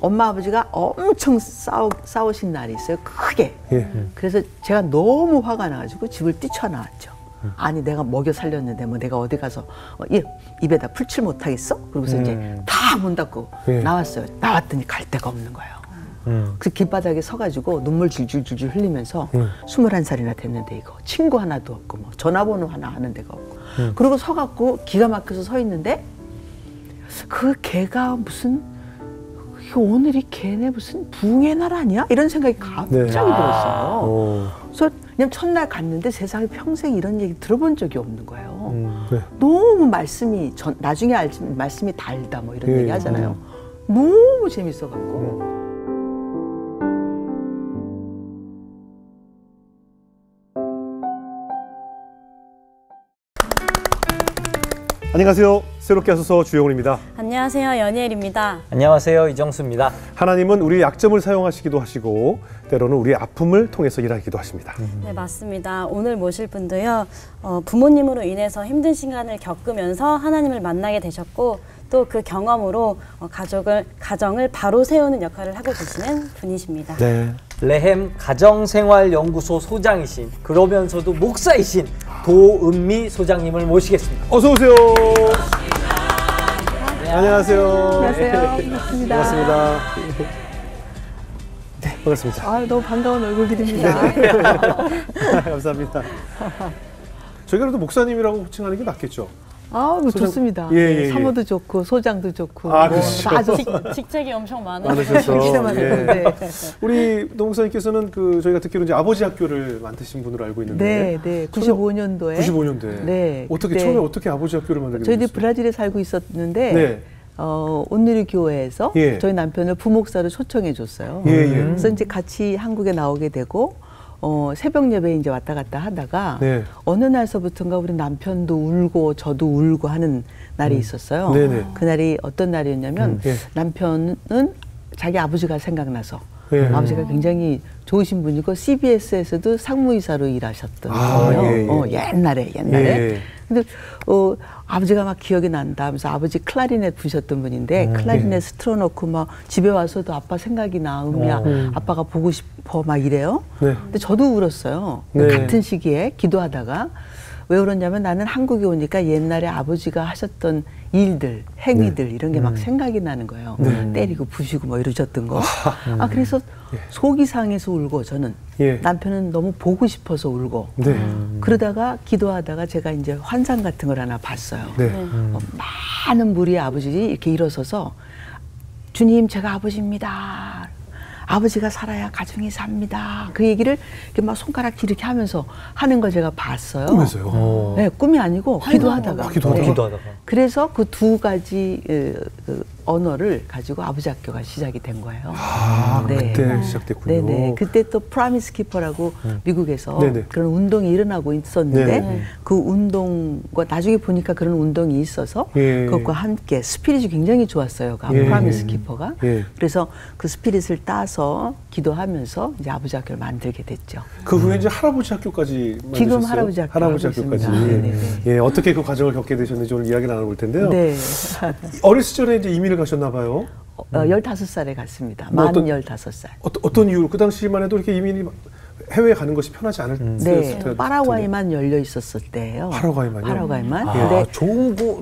엄마 아버지가 엄청 싸우신 날이 있어요. 크게. 그래서 제가 너무 화가 나가지고 집을 뛰쳐나왔죠. 아니 내가 먹여 살렸는데 뭐 내가 어디 가서 입에다 풀칠 못하겠어? 그러고서 이제 다 문 닫고 나왔어요. 나왔더니 갈 데가 없는 거예요. 그 길바닥에 서가지고 눈물 줄줄줄줄 흘리면서 21살이나 됐는데 이거 친구 하나도 없고 뭐 전화번호 하나 아는 데가 없고 그러고 서갖고 기가 막혀서 서 있는데 그 개가 무슨 오늘이 걔네 무슨 붕의 날 아니야? 이런 생각이 갑자기 들었어요. 그래서 그냥 첫날 갔는데 세상에 평생 이런 얘기 들어본 적이 없는 거예요. 너무 말씀이 나중에 알지만 말씀이 달다 뭐 이런 얘기 하잖아요. 너무 재밌어갖고. 안녕하세요. 새롭게 하소서 주영훈입니다. 안녕하세요. 연희엘입니다. 안녕하세요. 이정수입니다. 하나님은 우리의 약점을 사용하시기도 하시고 때로는 우리의 아픔을 통해서 일하기도 하십니다. 네, 맞습니다. 오늘 모실 분도요. 부모님으로 인해서 힘든 시간을 겪으면서 하나님을 만나게 되셨고 또 그 경험으로 가정을 바로 세우는 역할을 하고 계시는 분이십니다. 네. 레헴 가정생활연구소 소장이신 그러면서도 목사이신 도은미 소장님을 모시겠습니다. 어서 오세요. 안녕하세요. 안녕하세요. 반갑습니다. 반갑습니다. 네, 반갑습니다. 아, 너무 반가운 얼굴들입니다. 감사합니다. 저희가 그래도 목사님이라고 호칭하는 게 낫겠죠? 아, 뭐 좋습니다. 예. 사모도 좋고 소장도 좋고 그렇죠. 직책이 엄청 많으셔서. 네. 우리 노 목사님께서는 저희가 듣기로 이제 아버지 학교를 만드신 분으로 알고 있는데. 네. 95년도에. 95년도에. 네. 처음에 어떻게 아버지 학교를 만들게 되셨어요? 저희들이 브라질에 살고 있었는데 온누리 교회에서 저희 남편을 부목사로 초청해 줬어요. 그래서 이제 같이 한국에 나오게 되고 새벽 예배에 이제 왔다 갔다 하다가 어느 날서부터인가 우리 남편도 울고 저도 울고 하는 날이 있었어요. 그날이 어떤 날이었냐면 남편은 자기 아버지가 생각나서 아버지가 굉장히 좋으신 분이고 CBS에서도 상무이사로 일하셨던 분이에요. 옛날에. 근데 아버지가 막 기억이 난다 하면서 아버지 클라리넷 부셨던 분인데 클라리넷 틀어놓고 막 집에 와서도 아빠 생각이 나, 아빠가 보고 싶어 막 이래요. 근데 저도 울었어요. 같은 시기에 기도하다가 왜 울었냐면 나는 한국에 오니까 옛날에 아버지가 하셨던 일들, 행위들 이런 게 막 생각이 나는 거예요. 때리고 부시고 뭐 이러셨던 거. 그래서 속이 상해서 울고 저는 남편은 너무 보고 싶어서 울고 그러다가 기도하다가 제가 이제 환상 같은 걸 하나 봤어요. 많은 무리의 아버지들이 이렇게 일어서서 주님 제가 아버지입니다. 아버지가 살아야 가정이 삽니다. 그 얘기를 이렇게 막 손가락 이렇게 하면서 하는 걸 제가 봤어요. 꿈에서요? 네, 꿈이 아니고 기도하다가. 기도하다가. 그래서 그 두 가지 언어를 가지고 아버지 학교가 시작이 된 거예요. 그때 시작됐군요. 네네. 그때 또 프라미스 키퍼라고 미국에서 그런 운동이 일어나고 있었는데 그 운동과 나중에 보니까 그런 운동이 있어서 그것과 함께 스피릿이 굉장히 좋았어요. 그 프라미스 키퍼가. 그래서 그 스피릿을 따서 기도하면서 이제 아버지 학교를 만들게 됐죠. 그 후에 이제 할아버지 학교까지 만드셨어요? 지금 할아버지 학교까지. 어떻게 그 과정을 겪게 되셨는지 오늘 이야기 나눠볼 텐데요. 어릴 시절에 이제 이민을 가셨나 봐요. 15살에 갔습니다. 만 15살. 어떤 이유로? 그 당시만 해도 이렇게 이민이 해외에 가는 것이 편하지 않을 때였을 파라과이만 열려 있었을 때예요. 파라과이만요? 파라과이만.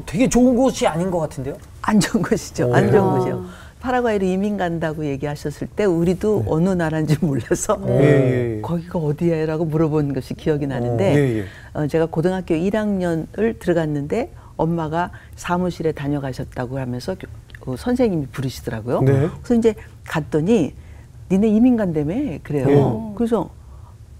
되게 좋은 곳이 아닌 것 같은데요? 안 좋은 곳이죠. 안 좋은 곳이요. 파라과이로 이민 간다고 얘기하셨을 때 우리도 어느 나라인지 몰라서 거기가 어디야라고 물어본 것이 기억이 나는데 제가 고등학교 1학년을 들어갔는데 엄마가 사무실에 다녀가셨다고 하면서 선생님이 부르시더라고요. 그래서 이제 갔더니 니네 이민 간다며 그래요. 그래서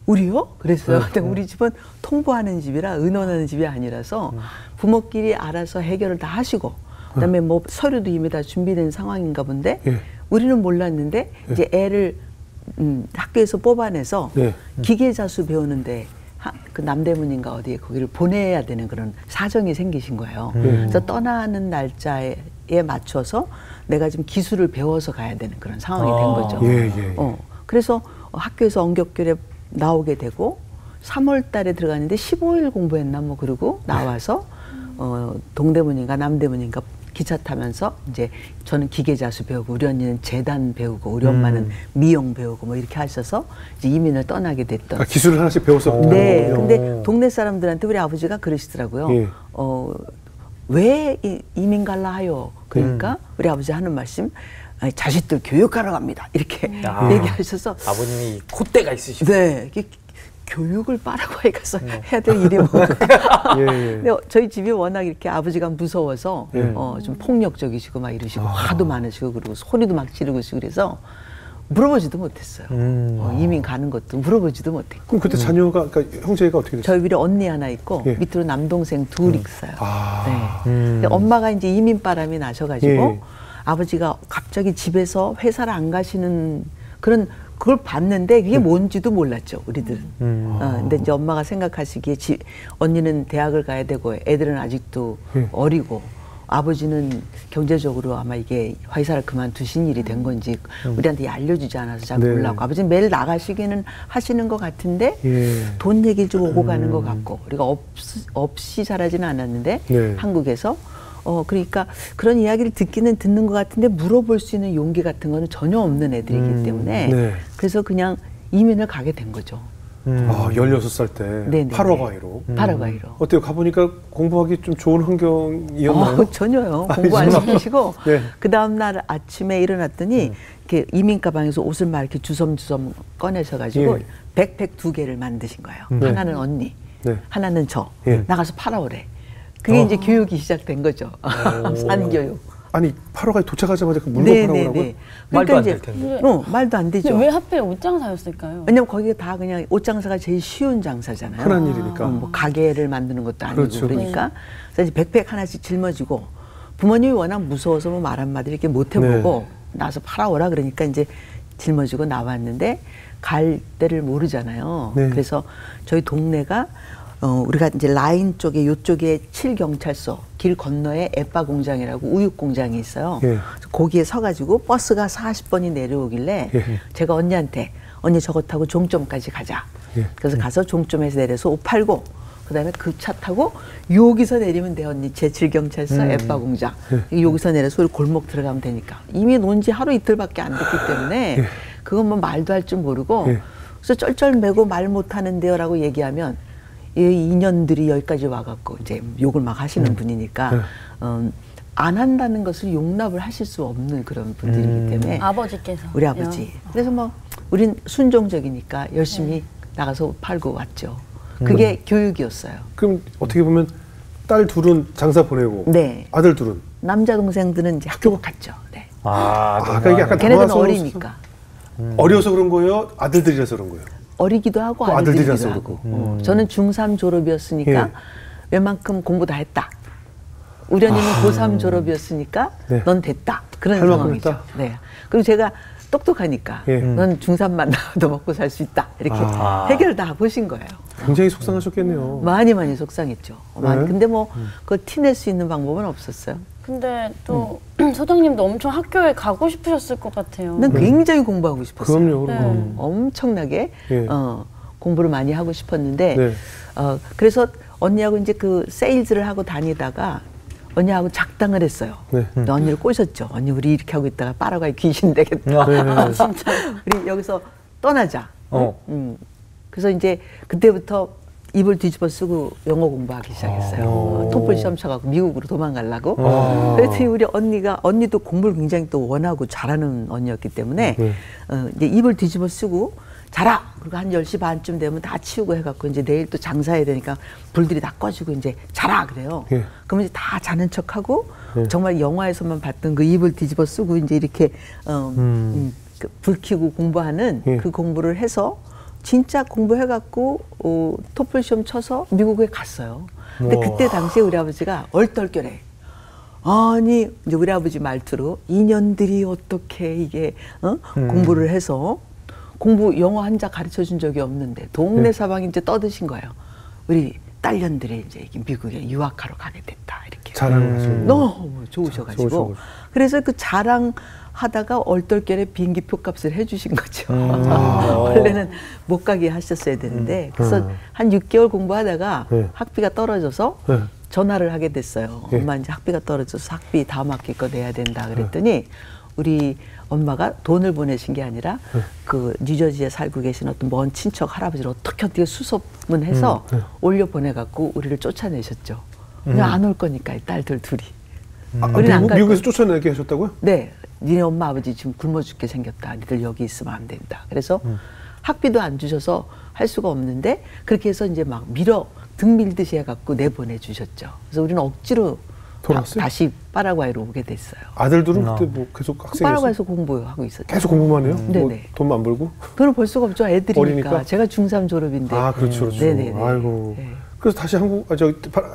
우리요? 그랬어요. 근데 우리 집은 통보하는 집이라 의논하는 집이 아니라서 부모끼리 알아서 해결을 다 하시고 그다음에 뭐 서류도 이미 다 준비된 상황인가 본데 우리는 몰랐는데 이제 애를 학교에서 뽑아내서 기계자수 배우는데 그 남대문인가 어디에 거기를 보내야 되는 그런 사정이 생기신 거예요. 그래서 떠나는 날짜에 맞춰서 내가 지금 기술을 배워서 가야 되는 그런 상황이 된 거죠. 그래서 학교에서 언격결에 나오게 되고 3월 달에 들어갔는데 15일 공부했나 뭐 그러고 나와서 동대문인가 남대문인가 기차 타면서 이제 저는 기계자수 배우고 우리 언니는 재단 배우고 우리 엄마는 미용 배우고 뭐 이렇게 하셔서 이제 이민을 떠나게 됐던. 기술을 하나씩 배웠었군요. 네. 근데 동네 사람들한테 우리 아버지가 그러시더라고요. 예. 왜 이민 갈라 하요? 그러니까 우리 아버지 하는 말씀, 아니, 자식들 교육하러 갑니다. 이렇게 얘기하셔서. 아버님이 콧대가 있으시고. 네. 교육을 파라과이 가서 해야 될 일이 뭐. 근데 저희 집이 워낙 이렇게 아버지가 무서워서 좀 폭력적이시고 막 이러시고 화도 많으시고 그리고 소리도 막 지르고 있고 그래서 물어보지도 못했어요. 이민 가는 것도 물어보지도 못했고. 그럼 그때 자녀가, 그러니까 형제가 어떻게 됐어요? 저희 위에 언니 하나 있고 밑으로 남동생 둘 있어요. 네. 근데 엄마가 이제 이민 바람이 나셔가지고 아버지가 갑자기 집에서 회사를 안 가시는 그런 그걸 봤는데 그게 뭔지도 몰랐죠, 우리들은. 근데 이제 엄마가 생각하시기에 언니는 대학을 가야 되고 애들은 아직도 어리고 아버지는 경제적으로 아마 이게 회사를 그만두신 일이 된 건지 우리한테 알려주지 않아서 잘 몰랐고 아버지는 매일 나가시기는 하시는 것 같은데 돈 얘기를 좀 오고 가는 것 같고 우리가 없이 자라지는 않았는데 한국에서 그러니까 그런 이야기를 듣는 것 같은데 물어볼 수 있는 용기 같은 거는 전혀 없는 애들이기 때문에 그래서 그냥 이민을 가게 된 거죠. 16살 때 파라과이로. 파라과이로. 어때요? 가보니까 공부하기 좀 좋은 환경이었나요? 전혀요. 공부 안 시키시고 그 다음날 아침에 일어났더니 이렇게 이민 가방에서 옷을 막 이렇게 주섬주섬 꺼내셔가지고 백팩 2개를 만드신 거예요. 하나는 언니, 하나는 저. 나가서 팔아오래. 그게 이제 교육이 시작된 거죠. 산교육. 아니 파라과이 도착하자마자 그 물건 팔아오라고요? 말도 안 될 텐데. 말도 안 되죠. 왜 하필 옷장사였을까요? 왜냐면 거기가 다 그냥 옷장사가 제일 쉬운 장사잖아요. 흔한 일이니까. 뭐 가게를 만드는 것도 아니고 그러니까 그래서 이제 백팩 하나씩 짊어지고 부모님이 워낙 무서워서 뭐 말 한마디 이렇게 못 해보고 나와서 팔아오라 그러니까 이제 짊어지고 나왔는데 갈 데를 모르잖아요. 그래서 저희 동네가 우리가 이제 라인 쪽에 요쪽에 7경찰서 길 건너에 에빠 공장이라고 우유 공장이 있어요. 거기에 서가지고 버스가 40번이 내려오길래 제가 언니한테 언니 저거 타고 종점까지 가자. 그래서 가서 종점에서 내려서 옷 팔고 그다음에 그 차 타고 여기서 내리면 돼 언니 제7경찰서 에빠 공장. 여기서 내려서 우리 골목 들어가면 되니까. 이미 논 지 하루 이틀밖에 안 됐기 때문에 그건 뭐 말도 할 줄 모르고 그래서 쩔쩔매고 말 못하는데요 라고 얘기하면 이 인연들이 여기까지 와갖고 이제 욕을 막 하시는 분이니까 안 한다는 것을 용납을 하실 수 없는 그런 분들이기 때문에 아버지께서 우리 아버지 그래서 뭐 우린 순종적이니까 열심히 나가서 팔고 왔죠. 그게 교육이었어요. 그럼 어떻게 보면 딸 둘은 장사 보내고 아들 둘은 남자 동생들은 이제 학교 갔죠. 그러니까 이게 약간 걔네들은 어리니까 어려서 그런 거예요? 아들들이라서 그런 거예요? 어리기도 하고 아들들이라서 그렇고. 저는 중3 졸업이었으니까 웬만큼 공부 다 했다. 우리 언니는 고3 졸업이었으니까 넌 됐다. 그런 상황이죠. 그리고 제가 똑똑하니까 넌 중3만 나와도 먹고 살 수 있다. 이렇게 해결 다 보신 거예요. 굉장히 속상하셨겠네요. 많이 속상했죠. 근데 뭐 그걸 티낼 수 있는 방법은 없었어요. 근데 또 소장님도 엄청 학교에 가고 싶으셨을 것 같아요. 난 굉장히 공부하고 싶었어요. 그럼요. 엄청나게 공부를 많이 하고 싶었는데 그래서 언니하고 이제 그 세일즈를 하고 다니다가 언니하고 작당을 했어요. 언니를 꼬셨죠. 언니 우리 이렇게 하고 있다가 파라과이 귀신 되겠다. 진짜 우리 여기서 떠나자. 그래서 이제 그때부터 입을 뒤집어 쓰고 영어 공부하기 시작했어요. 토플 시험 쳐갖고 미국으로 도망가려고. 그랬더니 우리 언니도 공부를 굉장히 또 원하고 잘하는 언니였기 때문에 이제 입을 뒤집어 쓰고 자라. 그리고 한 10시 반쯤 되면 다 치우고 해갖고 이제 내일 또 장사해야 되니까 불들이 다 꺼지고 이제 자라 그래요. 그러면 이제 다 자는 척하고 정말 영화에서만 봤던 그 입을 뒤집어 쓰고 이제 이렇게 불 켜고 공부하는 그 공부를 해서 진짜 공부해갖고 토플 시험 쳐서 미국에 갔어요. 근데 그때 당시에 우리 아버지가 얼떨결에 아니 이제 우리 아버지 말투로 인연들이 어떻게 이게 공부를 해서 공부 영어 한자 가르쳐 준 적이 없는데 동네 사방이 이제 떠드신 거예요. 우리 딸년들이 이제 미국에 유학하러 가게 됐다 이렇게 자랑하시는 너무 좋으셔가지고 그래서 그 자랑 하다가 얼떨결에 비행기 표값을 해주신 거죠. 원래는 못 가게 하셨어야 되는데 그래서 한 6개월 공부하다가 학비가 떨어져서 전화를 하게 됐어요. 예. 엄마 이제 학비가 떨어져서 학비 다음 학기 거 내야 된다 그랬더니 우리 엄마가 돈을 보내신 게 아니라 그 뉴저지에 살고 계신 어떤 먼 친척 할아버지를 어떻게 수소문 해서 올려 보내갖고 우리를 쫓아내셨죠. 그냥 안 올 거니까 이 딸들 둘이. 우리는 안 갈 미국에서 쫓아내게 하셨다고요? 네. 니네 엄마 아버지 지금 굶어 죽게 생겼다. 니들 여기 있으면 안 된다. 그래서 학비도 안 주셔서 할 수가 없는데 그렇게 해서 이제 막 등 밀듯이 해갖고 내보내 주셨죠. 그래서 우리는 억지로 다시 파라과이로 오게 됐어요. 아들들은 그때 뭐 계속 학생이었어요? 파라과이에서 공부하고 있었죠. 계속 공부만 해요? 네네. 뭐 돈만 안 벌고? 돈을 벌 수가 없죠. 애들이니까. 어리니까? 제가 중3 졸업인데. 아, 그렇죠. 네네네. 아이고. 네. 그래서 다시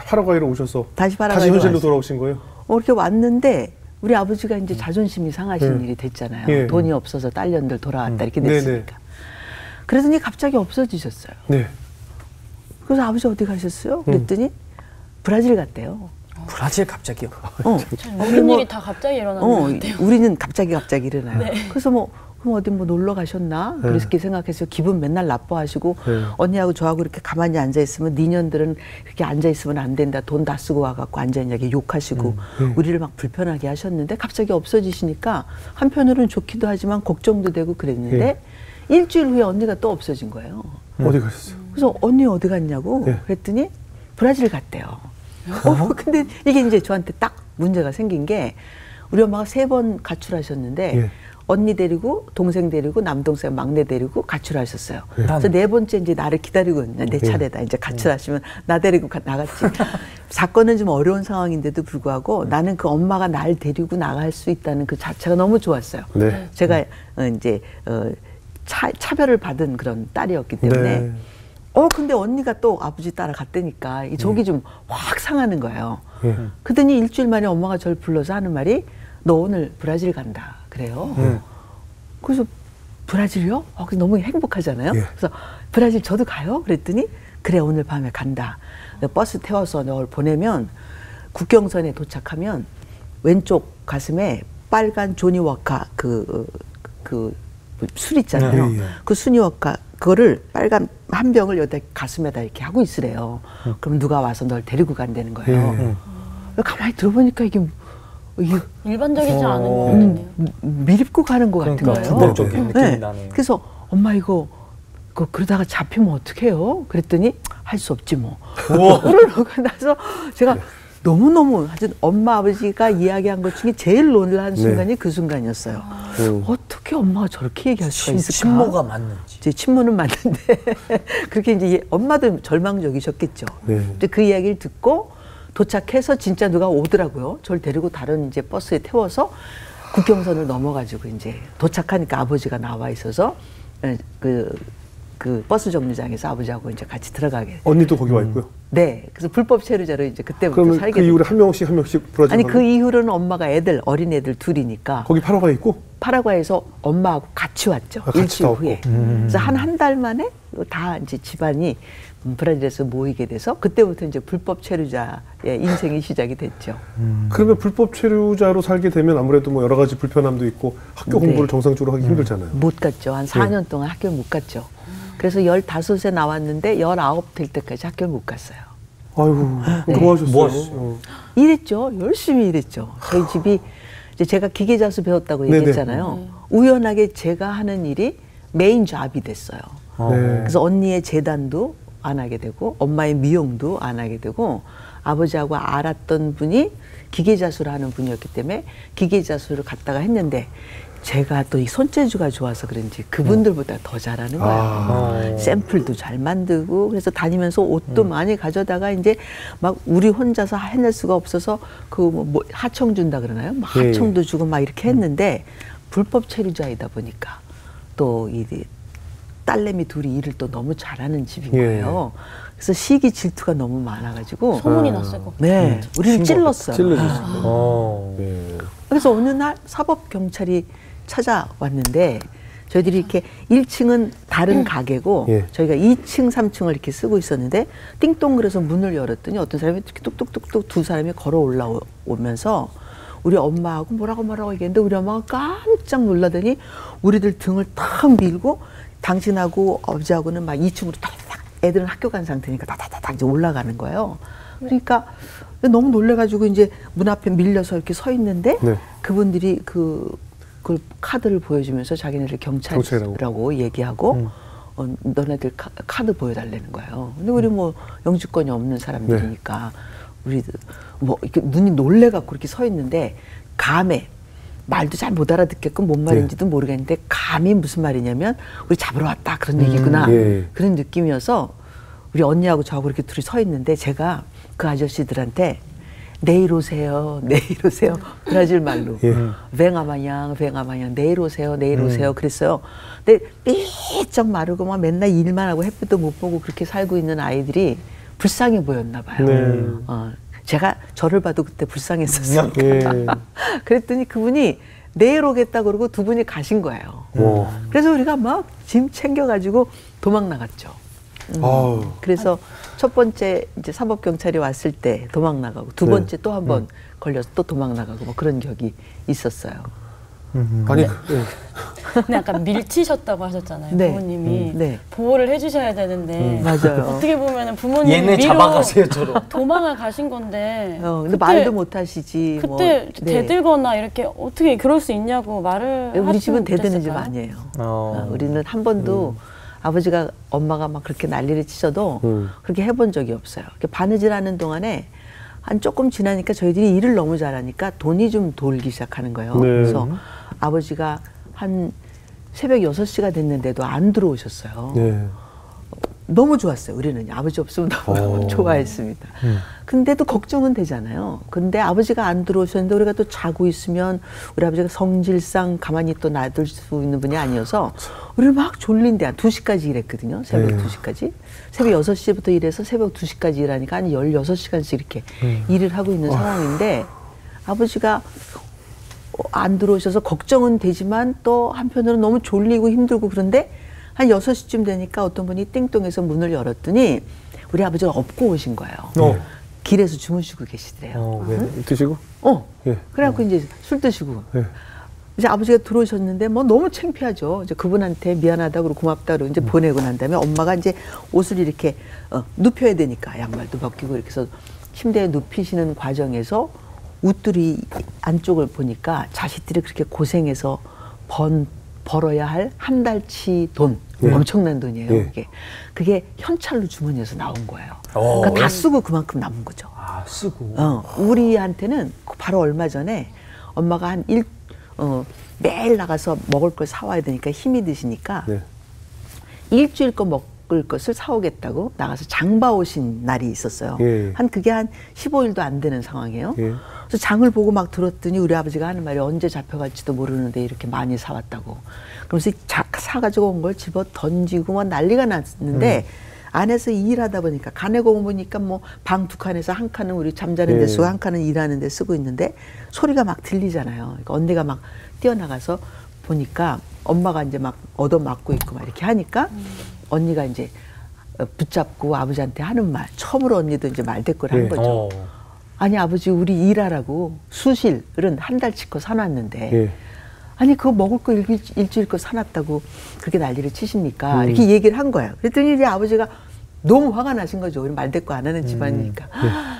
파라과이로 오셔서 다시 현실로 돌아오신 거예요? 이렇게 왔는데 우리 아버지가 이제 자존심이 상하신 일이 됐잖아요. 예. 돈이 없어서 딸년들 돌아왔다 이렇게 됐으니까. 그러더니 갑자기 없어지셨어요. 네. 그래서 아버지 어디 가셨어요? 그랬더니 브라질 갔대요. 브라질 갑자기요? 모든 일이 다 갑자기 일어나는 것 같아요. 우리는 갑자기 일어나요. 네. 그래서 그럼 어디 놀러 가셨나? 그렇게 생각해서 기분 맨날 나빠하시고 언니하고 저하고 이렇게 가만히 앉아 있으면 니년들은 이렇게 앉아 있으면 안 된다. 돈 다 쓰고 와갖고 앉아 있냐게 욕하시고 우리를 막 불편하게 하셨는데 갑자기 없어지시니까 한편으로는 좋기도 하지만 걱정도 되고 그랬는데 일주일 후에 언니가 또 없어진 거예요. 어디 가셨어요? 그래서 언니 어디 갔냐고 그랬더니 브라질 갔대요. 근데 이게 이제 저한테 딱 문제가 생긴 게 우리 엄마가 3번 가출하셨는데 언니 데리고 동생 데리고 남동생 막내 데리고 가출하셨어요. 그래서 4번째 이제 나를 기다리고 있는 내 차례다. 이제 가출하시면 나 데리고 나갔지. 사건은 좀 어려운 상황인데도 불구하고 나는 그 엄마가 날 데리고 나갈 수 있다는 그 자체가 너무 좋았어요. 네. 제가 이제 차별을 받은 그런 딸이었기 때문에. 네. 근데 언니가 또 아버지 따라갔다니까 속이 좀 확 상하는 거예요. 그러더니 일주일 만에 엄마가 저를 불러서 하는 말이 너 오늘 브라질 간다 그래요. 그래서 브라질이요? 너무 행복하잖아요. 그래서 브라질 저도 가요? 그랬더니 그래 오늘 밤에 간다. 버스 태워서 널 보내면 국경선에 도착하면 왼쪽 가슴에 빨간 조니워카 그 술 있잖아요. 그 수니워카 그거를 빨간 한 병을 여기다 가슴에다 이렇게 하고 있으래요. 그럼 누가 와서 널 데리고 간다는 거예요. 가만히 들어보니까 이게 일반적이지 않은 것 같네요. 미립고 가는 것 같은 거예요. 부정적인 느낌이 나네요. 그래서 엄마 이거 그러다가 잡히면 어떡해요? 그랬더니 할 수 없지 뭐. 그러고 나서 제가 너무너무 하여튼 엄마 아버지가 이야기한 것 중에 제일 놀란 순간이 그 순간이었어요. 어떻게 엄마가 저렇게 얘기할 수가 있을까? 친모가 맞는지. 제 친모는 맞는데 그렇게 이제 엄마도 절망적이셨겠죠. 이제 그 이야기를 듣고 도착해서 진짜 누가 오더라고요. 저를 데리고 다른 이제 버스에 태워서 국경선을 넘어가지고 이제 도착하니까 아버지가 나와 있어서 그 버스 정류장에서 아버지하고 이제 같이 들어가게. 언니도 거기 와 있고요? 네. 그래서 불법 체류자로 이제 그때부터 그러면 살게 그 이후로 한 명씩 브라질 아니 그 이후로는 엄마가 어린 애들 둘이니까 거기 파라과이 있고? 파라과이에서 엄마하고 같이 왔죠. 일주일 후에. 그래서 한 달 만에 다 이제 집안이 브라질에서 모이게 돼서 그때부터 이제 불법 체류자의 인생이 시작이 됐죠. 그러면 불법 체류자로 살게 되면 아무래도 뭐 여러 가지 불편함도 있고 학교 공부를 정상적으로 하기 힘들잖아요. 못 갔죠. 한 4년 동안 학교를 못 갔죠. 그래서 15에 나왔는데 19 될 때까지 학교를 못 갔어요. 아이고, 뭐 하셨어요? 뭐 하셨어요? 일했죠. 열심히 일했죠. 저희 집이 이제 제가 기계자수 배웠다고 얘기했잖아요. 우연하게 제가 하는 일이 메인 잡이 됐어요. 그래서 언니의 재단도 안 하게 되고 엄마의 미용도 안 하게 되고 아버지하고 알았던 분이 기계자수를 하는 분이었기 때문에 기계자수를 갖다가 했는데 제가 또 이 손재주가 좋아서 그런지 그분들보다 더 잘하는 거예요. 샘플도 잘 만들고 그래서 다니면서 옷도 많이 가져다가 이제 막 우리 혼자서 해낼 수가 없어서 뭐 하청 준다 그러나요? 막 하청도 주고 막 이렇게 했는데 불법 체류자이다 보니까 또 이 딸내미 둘이 일을 또 너무 잘하는 집인 거예요. 그래서 시기 질투가 너무 많아가지고 소문이 났을 것 같아요. 네, 우리를 찔렀어요. 그래서 어느 날 사법경찰이 찾아왔는데 저희들이 이렇게 1층은 다른 가게고 저희가 2층, 3층을 이렇게 쓰고 있었는데 띵동 그래서 문을 열었더니 어떤 사람이 뚝뚝뚝뚝 두 사람이 걸어 올라오면서 우리 엄마하고 뭐라고 얘기했는데 우리 엄마가 깜짝 놀라더니 우리들 등을 탁 밀고 당신하고 아버지하고는 막 2층으로 딱딱 애들은 학교 간 상태니까 다다다닥 이제 올라가는 거예요. 그러니까 너무 놀래가지고 이제 문 앞에 밀려서 이렇게 서 있는데 네. 그분들이 그 카드를 보여주면서 자기네들 경찰이라고 얘기하고 너네들 카드 보여달라는 거예요. 근데 우리 뭐 영주권이 없는 사람들이니까 우리도 뭐 이렇게 눈이 놀래갖고 이렇게 서 있는데 감에 말도 잘 못 알아듣겠고 뭔 말인지도 모르겠는데 감이 무슨 말이냐면 우리 잡으러 왔다 그런 얘기구나 그런 느낌이어서 우리 언니하고 저하고 이렇게 둘이 서 있는데 제가 그 아저씨들한테 내일 오세요, 내일 오세요. 브라질 말로. 뱅아마냥, 뱅아마냥, 내일 오세요, 내일 오세요. 그랬어요. 근데 삐쩍 마르고 막 맨날 일만 하고 햇빛도 못 보고 그렇게 살고 있는 아이들이 불쌍해 보였나 봐요. 제가 저를 봐도 그때 불쌍했었어요. 그랬더니 그분이 내일 오겠다 그러고 두 분이 가신 거예요. 그래서 우리가 막 짐 챙겨가지고 도망 나갔죠. 그래서 첫 번째 이제 사법경찰이 왔을 때 도망 나가고 두 번째 또 한 번 걸려서 또 도망 나가고 뭐 그런 기억이 있었어요. 아니, 근데 약간 밀치셨다고 하셨잖아요. 네. 부모님이 보호를 해주셔야 되는데 맞아요. 어떻게 보면 부모님 얘네 위로 잡아가세요 저로. 도망을 가신 건데 근데 말도 못 하시지. 그때 뭐, 대들거나 이렇게 어떻게 그럴 수 있냐고 말을 우리 집은 대드는 집 못했을까요? 아니에요. 우리는 한 번도 아버지가 엄마가 막 그렇게 난리를 치셔도 그렇게 해본 적이 없어요. 바느질하는 동안에 한 조금 지나니까 저희들이 일을 너무 잘하니까 돈이 좀 돌기 시작하는 거예요. 그래서 아버지가 한 새벽 6시가 됐는데도 안 들어오셨어요. 너무 좋았어요. 우리는 아버지 없으면 너무 좋아했습니다. 근데도 걱정은 되잖아요. 근데 아버지가 안 들어오셨는데 우리가 또 자고 있으면 우리 아버지가 성질상 가만히 또 놔둘 수 있는 분이 아니어서 우리를 막 졸린데 한 2시까지 일했거든요. 새벽 2시까지. 새벽 6시부터 일해서 새벽 2시까지 일하니까 한 16시간씩 이렇게 일을 하고 있는 상황인데 아버지가 안 들어오셔서 걱정은 되지만 또 한편으로는 너무 졸리고 힘들고 그런데 한 6시쯤 되니까 어떤 분이 띵동해서 문을 열었더니 우리 아버지가 업고 오신 거예요. 길에서 주무시고 계시더래요. 드시고? 그래갖고 이제 술 드시고. 이제 아버지가 들어오셨는데 뭐 너무 창피하죠. 이제 그분한테 미안하다고 그러고 고맙다고 이제 보내고 난 다음에 엄마가 이제 옷을 이렇게 눕혀야 되니까 양말도 벗기고 이렇게 해서 침대에 눕히시는 과정에서 웃두리 안쪽을 보니까 자식들이 그렇게 고생해서 벌어야 할 한 달치 돈, 엄청난 돈이에요. 그게 현찰로 주머니에서 나온 거예요. 그러니까 다 쓰고 그만큼 남은 거죠. 아, 쓰고. 우리한테는 바로 얼마 전에 엄마가 매일 나가서 먹을 걸 사와야 되니까 힘이 드시니까 일주일 거 먹을 것을 사오겠다고 나가서 장봐 오신 날이 있었어요. 그게 한 15일도 안 되는 상황이에요. 그래서 장을 보고 막 들었더니 우리 아버지가 하는 말이 언제 잡혀갈지도 모르는데 이렇게 많이 사왔다고. 그러면서 사가지고 온 걸 집어 던지고 막 난리가 났는데 안에서 일하다 보니까 가내고 보니까 뭐 방 2칸에서 한 칸은 우리 잠자는 데 쓰고 한 칸은 일하는 데 쓰고 있는데 소리가 막 들리잖아요. 그러니까 언니가 막 뛰어나가서 보니까 엄마가 이제 막 얻어맞고 있고 막 이렇게 하니까 언니가 이제 붙잡고 아버지한테 하는 말, 처음으로 언니도 이제 말대꾸를 한 거죠. 아니 아버지 우리 일하라고 수실은 한 달치 거 사놨는데 아니 그거 먹을 거 일주일 거 사놨다고 그렇게 난리를 치십니까? 이렇게 얘기를 한 거예요. 그랬더니 이제 아버지가 너무 화가 나신 거죠. 우리 말대꾸 안 하는 집안이니까.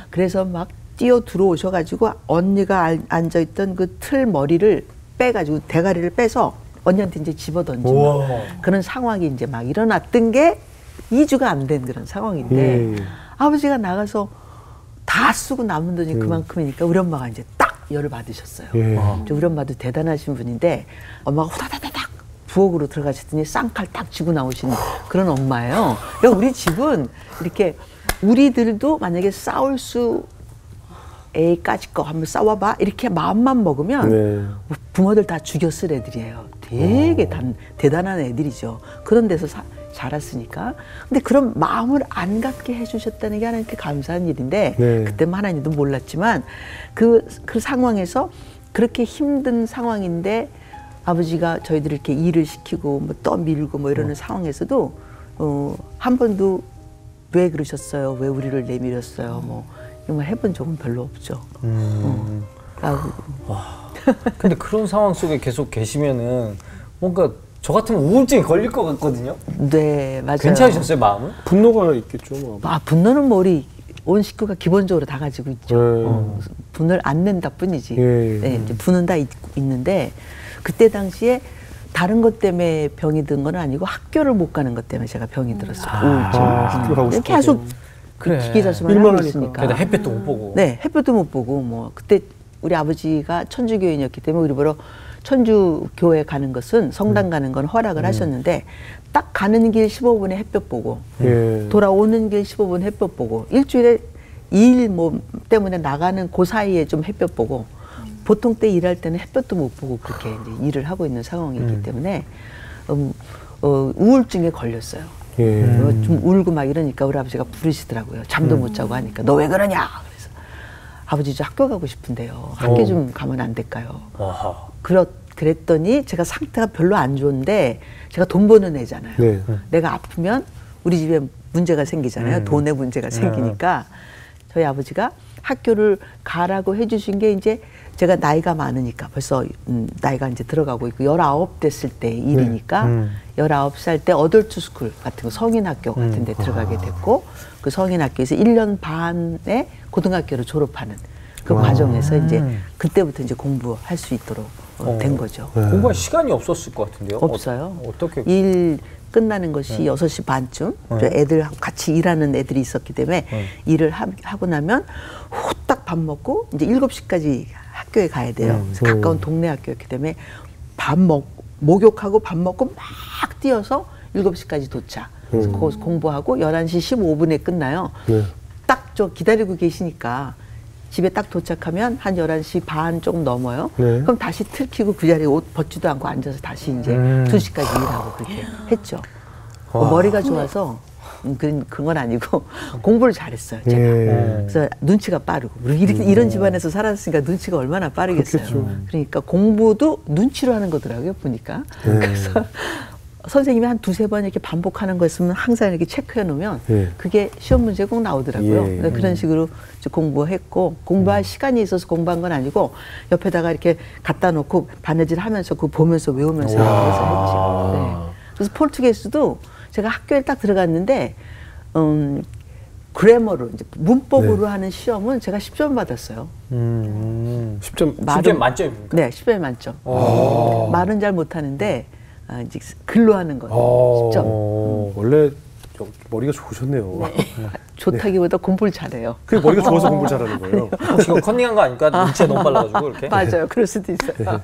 그래서 막 뛰어 들어오셔가지고 언니가 앉아있던 그 틀 머리를 빼가지고 대가리를 빼서 언니한테 이제 집어 던지고 그런 상황이 이제 막 일어났던 게 2주가 안 된 그런 상황인데 아버지가 나가서 다 쓰고 남은 돈이 그만큼이니까 우리 엄마가 이제 딱 열을 받으셨어요. 우리 엄마도 대단하신 분인데 엄마가 후다다다닥 부엌으로 들어가셨더니 쌍칼 딱 쥐고 나오신 그런 엄마예요. 그러니까 우리 집은 이렇게 우리들도 만약에 싸울 수 에이까짓 거 한번 싸워봐 이렇게 마음만 먹으면 부모들 다 죽였을 애들이에요. 되게 대단한 애들이죠. 그런 데서 자랐으니까. 근데 그런 마음을 안 갖게 해주셨다는 게 하나님께 감사한 일인데 그때만 하나님도 몰랐지만 그 상황에서 그렇게 힘든 상황인데 아버지가 저희들 이렇게 일을 시키고 뭐 떠밀고 뭐 이러는 상황에서도 한 번도 왜 그러셨어요? 왜 우리를 내밀었어요? 뭐 이런 말 해본 적은 별로 없죠. 근데 그런 상황 속에 계속 계시면은 뭔가 저 같으면 우울증이 걸릴 것 같거든요. 네, 맞아요. 괜찮으셨어요, 마음은? 분노가 있겠죠. 뭐. 분노는 뭐 우리 온 식구가 기본적으로 다 가지고 있죠. 분을 안 낸다 뿐이지. 네, 이제 분은 다 있는데 그때 당시에 다른 것 때문에 병이 든 건 아니고 학교를 못 가는 것 때문에 제가 병이 들었어요. 학교 가고 싶어. 계속 기기자수만 하고 있으니까. 게다가 햇볕도 못 보고. 네, 햇볕도 못 보고 뭐 그때 우리 아버지가 천주교인이었기 때문에 일부러 천주교회 가는 것은 성당 가는 건 허락을 하셨는데 딱 가는 길 15분에 햇볕 보고 돌아오는 길 15분 햇볕 보고 일주일에 2일 뭐 때문에 나가는 그 사이에 좀 햇볕 보고 보통 때 일할 때는 햇볕도 못 보고 그렇게 이제 일을 하고 있는 상황이기 때문에 우울증에 걸렸어요. 좀 울고 막 이러니까 우리 아버지가 부르시더라고요. 잠도 못 자고 하니까 너 왜 그러냐? 그래서 아버지 저 학교 가고 싶은데요. 학교 좀 가면 안 될까요? 그랬더니 제가 상태가 별로 안 좋은데 제가 돈 버는 애잖아요. 내가 아프면 우리 집에 문제가 생기잖아요. 돈에 문제가 생기니까 저희 아버지가 학교를 가라고 해주신 게 이제 제가 나이가 많으니까 벌써 나이가 이제 들어가고 있고 19 됐을 때 일이니까 19살 때 어덜트 스쿨 같은 거 성인 학교 같은 데 들어가게 됐고 그 성인 학교에서 1년 반에 고등학교를 졸업하는 그 과정에서 이제 그때부터 이제 공부할 수 있도록 된 거죠. 공부할 시간이 없었을 것 같은데요? 없어요. 어떻게? 일 끝나는 것이 6시 반쯤 애들 같이 일하는 애들이 있었기 때문에 일을 하고 나면 후딱 밥 먹고 이제 7시까지 학교에 가야 돼요. 그래서 가까운 동네 학교였기 때문에 목욕하고 밥 먹고 막 뛰어서 7시까지 도착. 그래서 거기서 공부하고 11시 15분에 끝나요. 딱 저 기다리고 계시니까 집에 딱 도착하면 한 11시 반 조금 넘어요. 그럼 다시 틀 켜고 그 자리에 옷 벗지도 않고 앉아서 다시 이제 2시까지 일하고 그렇게 했죠. 머리가 좋아서 그건 아니고 공부를 잘했어요, 제가. 그래서 눈치가 빠르고. 이런 집안에서 살았으니까 눈치가 얼마나 빠르겠어요. 그렇겠죠. 그러니까 공부도 눈치로 하는 거더라고요, 보니까. 그래서 선생님이 한 2-3번 이렇게 반복하는 거 있으면 항상 이렇게 체크해 놓으면 그게 시험 문제에 꼭 나오더라고요. 그런 식으로 공부했고 공부할 시간이 있어서 공부한 건 아니고 옆에다가 이렇게 갖다 놓고 바느질 하면서 그거 보면서 외우면서 그래서 했죠. 네. 그래서 포르투게스도 제가 학교에 딱 들어갔는데 그래머로 이제 문법으로 하는 시험은 제가 10점 받았어요. 10점 만점입니까? 네, 10점 만점. 말은 잘 못하는데 이제 글로 하는 건 10점. 원래 머리가 좋으셨네요. 네. 좋다기보다 공부를 잘해요. 그 머리가 좋아서 공부를 잘하는 거예요. 지금 컨닝한 거 아닐까? 눈치가 너무 빨라가지고 이렇게. 맞아요. 그럴 수도 있어요.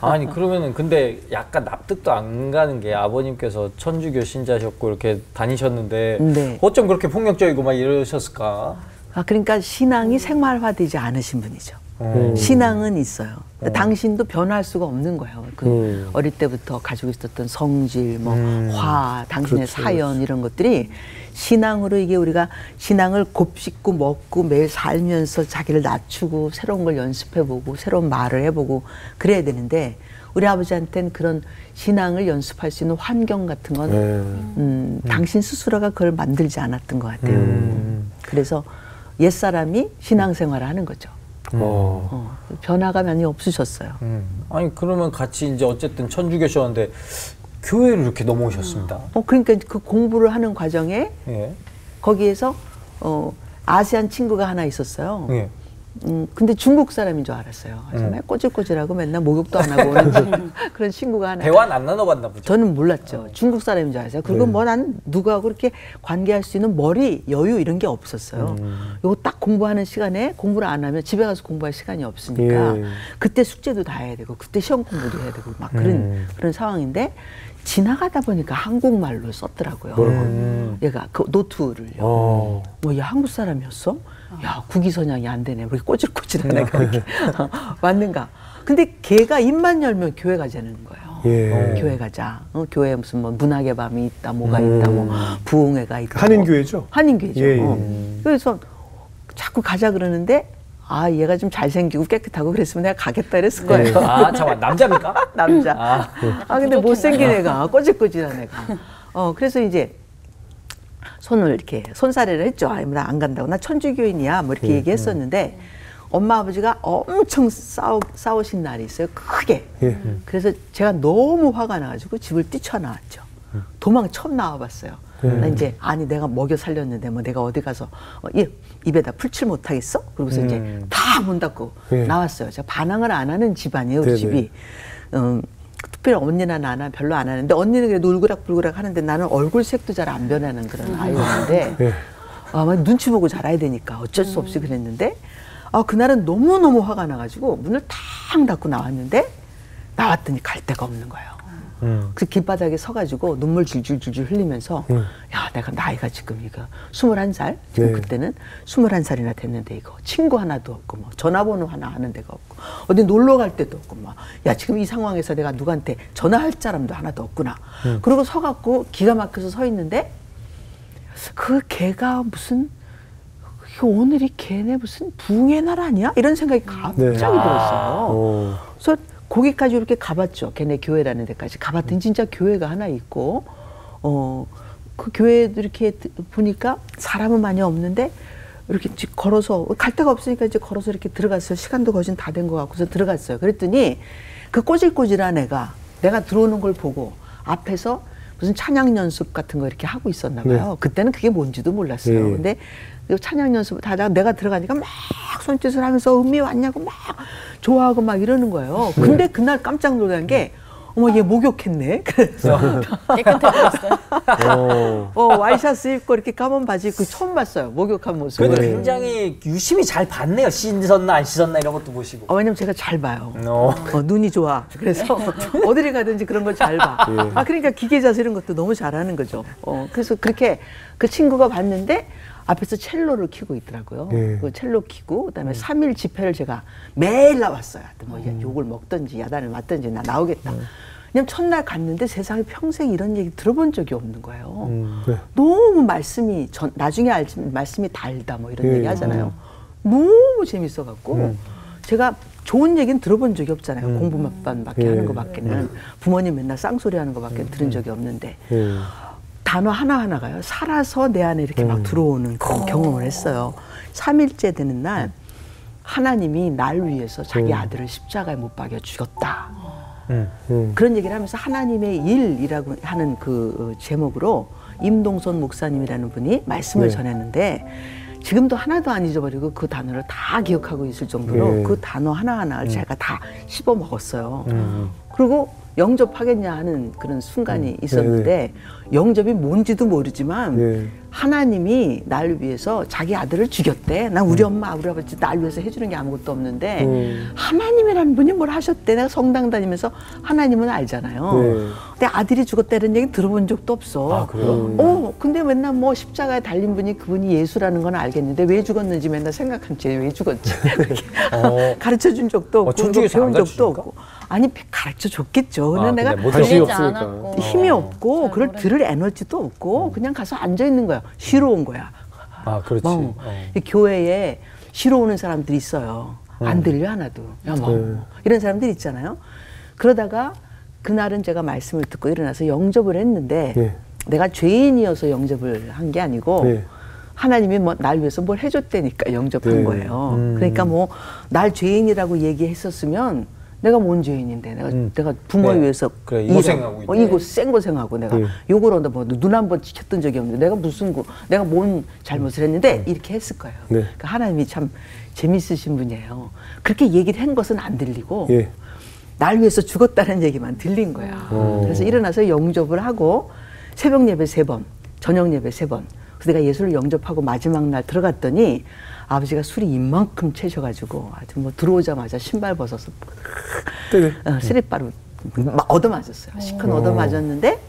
아니 그러면은 근데 약간 납득도 안 가는 게 아버님께서 천주교 신자셨고 이렇게 다니셨는데 어쩜 그렇게 폭력적이고 막 이러셨을까? 그러니까 신앙이 생활화되지 않으신 분이죠. 신앙은 있어요. 당신도 변할 수가 없는 거예요. 그 어릴 때부터 가지고 있었던 성질, 뭐 화, 당신의 사연 이런 것들이 신앙으로 이게 우리가 신앙을 곱씹고 먹고 매일 살면서 자기를 낮추고 새로운 걸 연습해보고 새로운 말을 해보고 그래야 되는데 우리 아버지한테는 그런 신앙을 연습할 수 있는 환경 같은 건 당신 스스로가 그걸 만들지 않았던 것 같아요. 그래서 옛사람이 신앙생활을 하는 거죠. 변화가 많이 없으셨어요. 아니 그러면 같이 이제 어쨌든 천주교셨는데 교회를 이렇게 넘어오셨습니다. 그러니까 그 공부를 하는 과정에 거기에서 아시안 친구가 하나 있었어요. 근데 중국 사람인 줄 알았어요. 정말 꼬질꼬질하고 맨날 목욕도 안 하고 오는 그런 친구가 하나. 대화는 안 나눠봤나 보죠. 저는 몰랐죠. 중국 사람인 줄 알았어요. 그리고 뭐 난 누구하고 그렇게 관계할 수 있는 머리, 여유 이런 게 없었어요. 이거 딱 공부하는 시간에 공부를 안 하면 집에 가서 공부할 시간이 없으니까 그때 숙제도 다 해야 되고 그때 시험 공부도 해야 되고 막 그런 상황인데 지나가다 보니까 한국말로 썼더라고요. 얘가 그 노트를요. 얘 한국 사람이었어? 야, 국위선양이 안 되네. 우리 꼬질꼬질한 애가 이렇게 맞는가? 근데 걔가 입만 열면 교회 가자는 거예요. 교회 가자. 교회에 무슨 뭐 문학의 밤이 있다, 뭐가 있다, 뭐 부흥회가 있다. 한인교회죠? 한인교회죠. 그래서 자꾸 가자 그러는데 얘가 좀 잘생기고 깨끗하고 그랬으면 내가 가겠다 이랬을 거예요. 잠깐만, 남자입니까? 남자. 근데 못생긴 애가, 꼬질꼬질한 애가. 그래서 이제 손을 이렇게 손사래를 했죠. 나 안 간다고. 나 천주교인이야. 뭐 이렇게 얘기했었는데 엄마 아버지가 엄청 싸우신 날이 있어요. 크게. 그래서 제가 너무 화가 나가지고 집을 뛰쳐나왔죠. 도망 처음 나와봤어요. 나 이제 아니 내가 먹여 살렸는데 뭐 내가 어디 가서 입에다 풀칠 못하겠어? 그러고서 이제 다 문 닫고 나왔어요. 제가 반항을 안 하는 집안이에요, 우리 집이. 특별히 언니나 나나 별로 안 하는데 언니는 그래도 울그락불그락 하는데 나는 얼굴색도 잘 안 변하는 그런 아이였는데 막 눈치 보고 자라야 되니까 어쩔 수 없이 그랬는데 그날은 너무너무 화가 나가지고 문을 탕 닫고 나왔는데 나왔더니 갈 데가 없는 거예요. 그 길바닥에 서가지고 눈물 줄줄줄줄 흘리면서 야 내가 나이가 지금 이거 21살 지금 그때는 21살이나 됐는데 이거 친구 하나도 없고 뭐 전화번호 하나 아는 데가 없고 어디 놀러 갈 데도 없고 막 야 지금 이 상황에서 내가 누구한테 전화할 사람도 하나도 없구나. 그러고 서갖고 기가 막혀서 서 있는데 그 개가 무슨 오늘이 걔네 무슨 붕의 날 아니야? 이런 생각이 갑자기 들었어요. 그래서 거기까지 이렇게 가봤죠. 걔네 교회라는 데까지 가봤더니 진짜 교회가 하나 있고 그 교회도 이렇게 보니까 사람은 많이 없는데 이렇게 걸어서 갈 데가 없으니까 이제 걸어서 이렇게 들어갔어요. 시간도 거진 다 된 것 같고서 들어갔어요. 그랬더니 그 꼬질꼬질한 애가 내가 들어오는 걸 보고 앞에서 무슨 찬양 연습 같은 거 이렇게 하고 있었나 봐요. 그때는 그게 뭔지도 몰랐어요. 근데 찬양 연습을 하다가 내가 들어가니까 막 손짓을 하면서 음미 왔냐고 막 좋아하고 막 이러는 거예요. 근데 그날 깜짝 놀란 게 어머 얘 목욕했네. 그래서 깨끗해 보였어요. 와이셔츠 입고 이렇게 까만 바지 입고 처음 봤어요. 목욕한 모습을. 그래도 굉장히 유심히 잘 봤네요. 씻었나 안 씻었나 이런 것도 보시고. 왜냐면 제가 잘 봐요. 눈이 좋아. 그래서 어디를 가든지 그런 걸 잘 봐. 그러니까 기계자세 이런 것도 너무 잘하는 거죠. 그래서 그렇게 그 친구가 봤는데 앞에서 첼로를 키고 있더라고요. 그 첼로 키고 그다음에 3일 집회를 제가 매일 나왔어요. 뭐 욕을 먹든지 야단을 맞든지 나 나오겠다. 그냥 첫날 갔는데 세상에 평생 이런 얘기 들어본 적이 없는 거예요. 너무 말씀이 나중에 알지만 말씀이 달다 뭐 이런 얘기 하잖아요. 너무 재밌어갖고 제가 좋은 얘기는 들어본 적이 없잖아요. 공부만밖에 하는 것밖에는 부모님 맨날 쌍소리 하는 것밖에 들은 적이 없는데 단어 하나하나가요. 살아서 내 안에 이렇게 막 들어오는 그런 경험을 했어요. 3일째 되는 날 하나님이 날 위해서 자기 아들을 십자가에 못 박여 죽였다. 그런 얘기를 하면서 하나님의 일이라고 하는 그 제목으로 임동선 목사님이라는 분이 말씀을 전했는데 지금도 하나도 안 잊어버리고 그 단어를 다 기억하고 있을 정도로 그 단어 하나하나를 제가 다 씹어 먹었어요. 그리고 영접하겠냐 하는 그런 순간이 있었는데 영접이 뭔지도 모르지만 하나님이 날 위해서 자기 아들을 죽였대. 난 우리 엄마 우리 아버지 날 위해서 해주는 게 아무것도 없는데 하나님이라는 분이 뭘 하셨대. 내가 성당 다니면서 하나님은 알잖아요. 근데 아들이 죽었다는 얘기 들어본 적도 없어. 근데 맨날 뭐 십자가에 달린 분이 그분이 예수라는 건 알겠는데 왜 죽었는지 맨날 생각한 채 왜 죽었지 가르쳐 준 적도 없고 배운 적도 없고. 아니 가르쳐 줬겠죠. 근데 내가 힘이 없고 그걸 들을 에너지도 없고 그냥 가서 앉아 있는 거야. 쉬러 온 거야. 그렇지. 교회에 쉬러 오는 사람들이 있어요. 안 들려 하나도. 이런 사람들이 있잖아요. 그러다가 그날은 제가 말씀을 듣고 일어나서 영접을 했는데 내가 죄인이어서 영접을 한 게 아니고 하나님이 뭐 날 위해서 뭘 해줬다니까 영접한 거예요. 그러니까 뭐 날 죄인이라고 얘기했었으면 내가 뭔 죄인인데 내가 부모에 위해서 이고 생고생하고 내가 욕을 한다 뭐 눈 한 번 지켰던 적이 없는데 내가 내가 뭔 잘못을 했는데 이렇게 했을 거예요. 그러니까 하나님이 참 재밌으신 분이에요. 그렇게 얘기를 한 것은 안 들리고 날 위해서 죽었다는 얘기만 들린 거야. 그래서 일어나서 영접을 하고 새벽 예배 3번, 저녁 예배 3번. 그래서 내가 예수를 영접하고 마지막 날 들어갔더니 아버지가 술이 이만큼 채셔가지고 아주 뭐 들어오자마자 신발 벗어서 쓰리바로 얻어맞았어요. 시큰 얻어맞았는데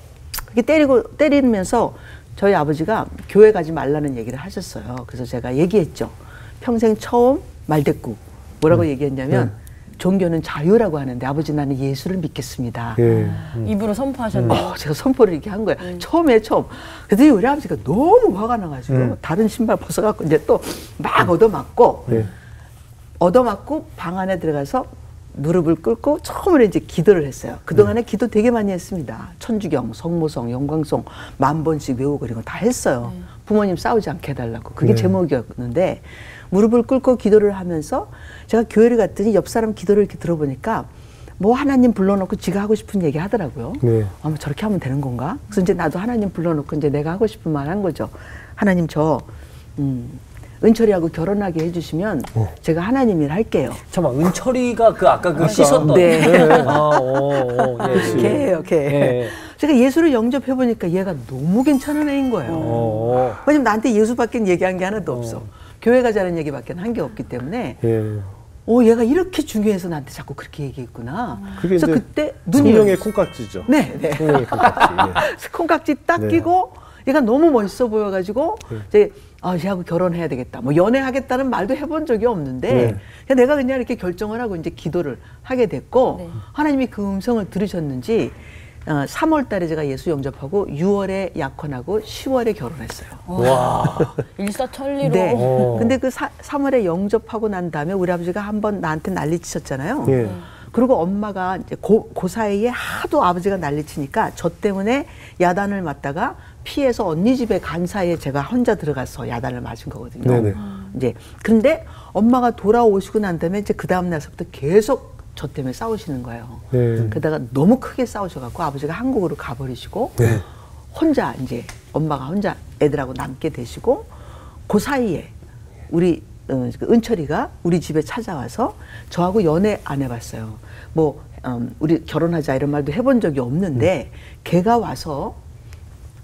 그렇게 때리면서 저희 아버지가 교회 가지 말라는 얘기를 하셨어요. 그래서 제가 얘기했죠. 평생 처음 말대꾸. 뭐라고 얘기했냐면 종교는 자유라고 하는데 아버지 나는 예수를 믿겠습니다. 입으로 선포하셨네요. 제가 선포를 이렇게 한 거예요. 처음. 그랬더니 우리 아버지가 너무 화가 나가지고 다른 신발 벗어갖고 이제 또 막 얻어맞고 방 안에 들어가서 무릎을 꿇고 처음으로 이제 기도를 했어요. 그동안에 기도 되게 많이 했습니다. 천주경, 성모성, 영광송 10,000번씩 외우고 이런 거 다 했어요. 부모님 싸우지 않게 해달라고. 그게 제목이었는데 무릎을 꿇고 기도를 하면서 제가 교회를 갔더니 옆 사람 기도를 이렇게 들어보니까 뭐 하나님 불러놓고 지가 하고 싶은 얘기 하더라고요. 네. 뭐 저렇게 하면 되는 건가? 그래서 이제 나도 하나님 불러놓고 이제 내가 하고 싶은 말 한 거죠. 하나님 저 은철이하고 결혼하게 해주시면 제가 하나님 일 할게요. 잠깐만, 은철이가 그 아까 그 씻었던. 네. 걔예요, 걔. 네. 제가 예수를 영접해보니까 얘가 너무 괜찮은 애인 거예요. 왜냐면 나한테 예수밖에 얘기한 게 하나도 없어. 교회 가자는 얘기밖에 한 게 없기 때문에 얘가 이렇게 중요해서 나한테 자꾸 그렇게 얘기했구나. 그래서 그때 성령의 콩깍지죠. 네. 성령의 콩깍지. 콩깍지 딱 끼고 얘가 너무 멋있어 보여가지고 이제 얘하고 결혼해야 되겠다. 뭐 연애하겠다는 말도 해본 적이 없는데 내가 그냥 이렇게 결정을 하고 이제 기도를 하게 됐고 하나님이 그 음성을 들으셨는지 3월 달에 제가 예수 영접하고 6월에 약혼하고 10월에 결혼했어요. 와. 일사천리로. 네. 근데 그 3월에 영접하고 난 다음에 우리 아버지가 한번 나한테 난리치셨잖아요. 그리고 엄마가 이제 그 사이에 하도 아버지가 난리치니까 저 때문에 야단을 맞다가 피해서 언니 집에 간 사이에 제가 혼자 들어가서 야단을 맞은 거거든요. 이제 근데 엄마가 돌아오시고 난 다음에 이제 그 다음 날서부터 계속 저 때문에 싸우시는 거예요. 그러다가 너무 크게 싸우셔갖고 아버지가 한국으로 가버리시고 혼자 이제 엄마가 혼자 애들하고 남게 되시고 그 사이에 우리 은철이가 우리 집에 찾아와서 저하고 연애 안 해봤어요. 뭐 우리 결혼하자 이런 말도 해본 적이 없는데 걔가 와서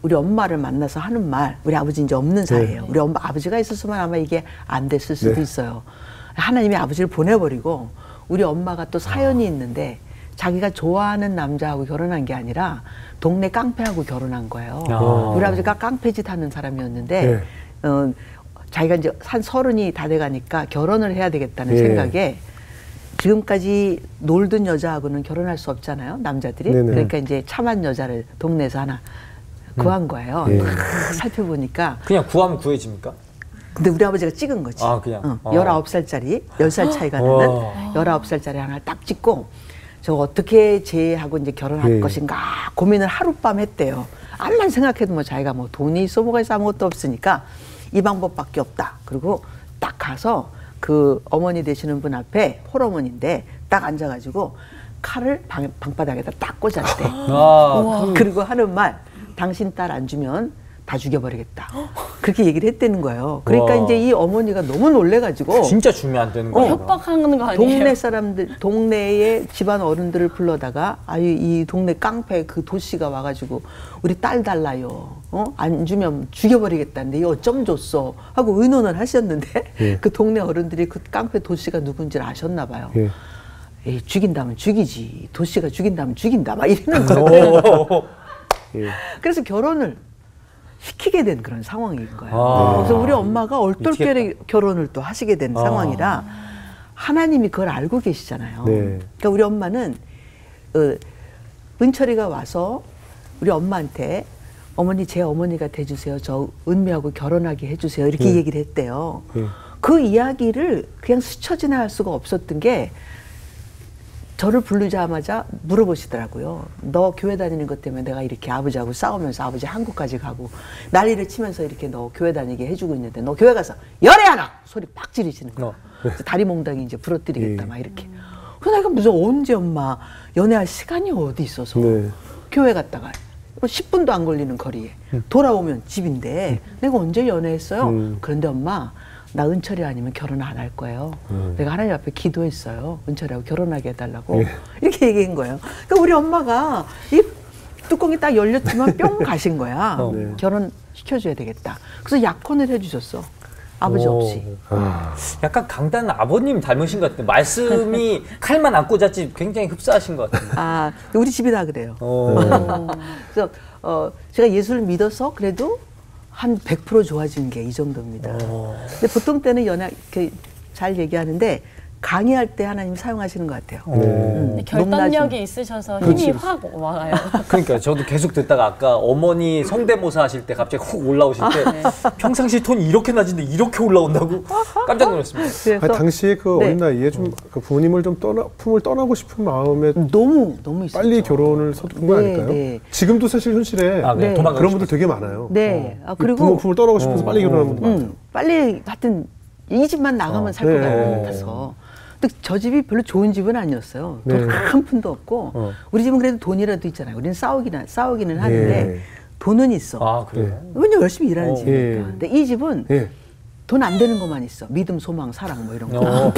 우리 엄마를 만나서 하는 말, 우리 아버지 이제 없는 사이예요. 우리 아버지가 있었으면 아마 이게 안 됐을 수도 있어요. 하나님이 아버지를 보내버리고 우리 엄마가 또 사연이 있는데 자기가 좋아하는 남자하고 결혼한 게 아니라 동네 깡패하고 결혼한 거예요. 우리 아버지가 깡패짓 하는 사람이었는데 자기가 이제 한 30이 다 돼가니까 결혼을 해야 되겠다는 생각에 지금까지 놀던 여자하고는 결혼할 수 없잖아요. 남자들이. 그러니까 이제 참한 여자를 동네에서 하나 구한 거예요. 살펴보니까 그냥 구하면 구해집니까? 근데 우리 아버지가 찍은 거지. 19살짜리, 10살 차이가 나는 19살짜리 하나 딱 찍고 저 어떻게 쟤하고 이제 결혼할 것인가 고민을 하룻밤 했대요. 암만 생각해도 뭐 자기가 뭐 돈이 있어 뭐가 있어 아무것도 없으니까 이 방법밖에 없다. 그리고 딱 가서 그 어머니 되시는 분 앞에 홀어머니인데 딱 앉아가지고 칼을 방바닥에다 딱 꽂았대. 그리고 하는 말, 당신 딸 안 주면 다 죽여버리겠다. 그렇게 얘기를 했다는 거예요. 그러니까 이제 이 어머니가 너무 놀래가지고 진짜 주면 안 되는 거예요. 협박하는 거 아니에요? 동네 사람들, 동네의 집안 어른들을 불러다가 이 동네 깡패 그 도씨가 와가지고 우리 딸 달라요. 안 주면 죽여버리겠다는데 이 어쩜 줬어? 하고 의논을 하셨는데 그 동네 어른들이 그 깡패 도씨가 누군지를 아셨나 봐요. 에이, 죽인다면 죽이지. 도씨가 죽인다면 죽인다. 막 이러는 거예요. 그래서 결혼을 시키게 된 그런 상황인 거예요. 그래서 우리 엄마가 얼떨결에 결혼을 또 하시게 된 상황이라 하나님이 그걸 알고 계시잖아요. 그러니까 우리 엄마는 은철이가 와서 우리 엄마한테 어머니 제 어머니가 돼주세요. 저 은미하고 결혼하게 해주세요. 이렇게 얘기를 했대요. 그 이야기를 그냥 스쳐 지나갈 수가 없었던 게 저를 부르자마자 물어보시더라고요. 너 교회 다니는 것 때문에 내가 이렇게 아버지하고 싸우면서 아버지 한국까지 가고 난리를 치면서 이렇게 너 교회 다니게 해주고 있는데 너 교회 가서 연애하나! 소리 팍 지르시는 거예요. 다리 몽둥이 이제 부러뜨리겠다 막 이렇게. 그래서 내가 무슨 언제 엄마 연애할 시간이 어디 있어서 교회 갔다가 10분도 안 걸리는 거리에 돌아오면 집인데 내가 언제 연애했어요? 그런데 엄마 나 은철이 아니면 결혼 안 할 거예요. 내가 하나님 앞에 기도했어요. 은철이하고 결혼하게 해달라고. 이렇게 얘기한 거예요. 그러니까 우리 엄마가 이 뚜껑이 딱 열렸지만 뿅 가신 거야. 결혼시켜줘야 되겠다. 그래서 약혼을 해주셨어. 아버지 없이. 약간 강단 아버님 닮으신 것 같아요. 말씀이 칼만 안 꽂았지 굉장히 흡사하신 것 같아요. 우리 집이 다 그래요. 그래서 제가 예수를 믿어서 그래도 한 100% 좋아진 게 이 정도입니다. 근데 보통 때는 잘 얘기하는데 강의할 때 하나님 사용하시는 것 같아요. 결단력이 있으셔서 힘이 확 와요. 그러니까 저도 계속 듣다가 아까 어머니 성대모사 하실 때 갑자기 훅 올라오실 때 평상시 톤이 이렇게 낮은데 이렇게 올라온다고 깜짝 놀랐습니다. 당시에 그 어린 나이에 좀 그 부모님을 좀 품을 떠나고 싶은 마음에 너무 있었죠. 빨리 결혼을 서둔 거 아닐까요? 지금도 사실 현실에 그런 분들 되게 많아요. 그리고 부모 품을 떠나고 싶어서 빨리 결혼하는 분들 많아요. 빨리 하여튼 이 집만 나가면 살 것 같아서. 또 저 집이 별로 좋은 집은 아니었어요. 돈 한 푼도 없고 우리 집은 그래도 돈이라도 있잖아요. 우리는 싸우기는 하는데 돈은 있어. 아, 그래요? 왜냐면 열심히 일하는 집이니까. 근데 이 집은 돈 안 되는 것만 있어. 믿음, 소망, 사랑 뭐 이런 거.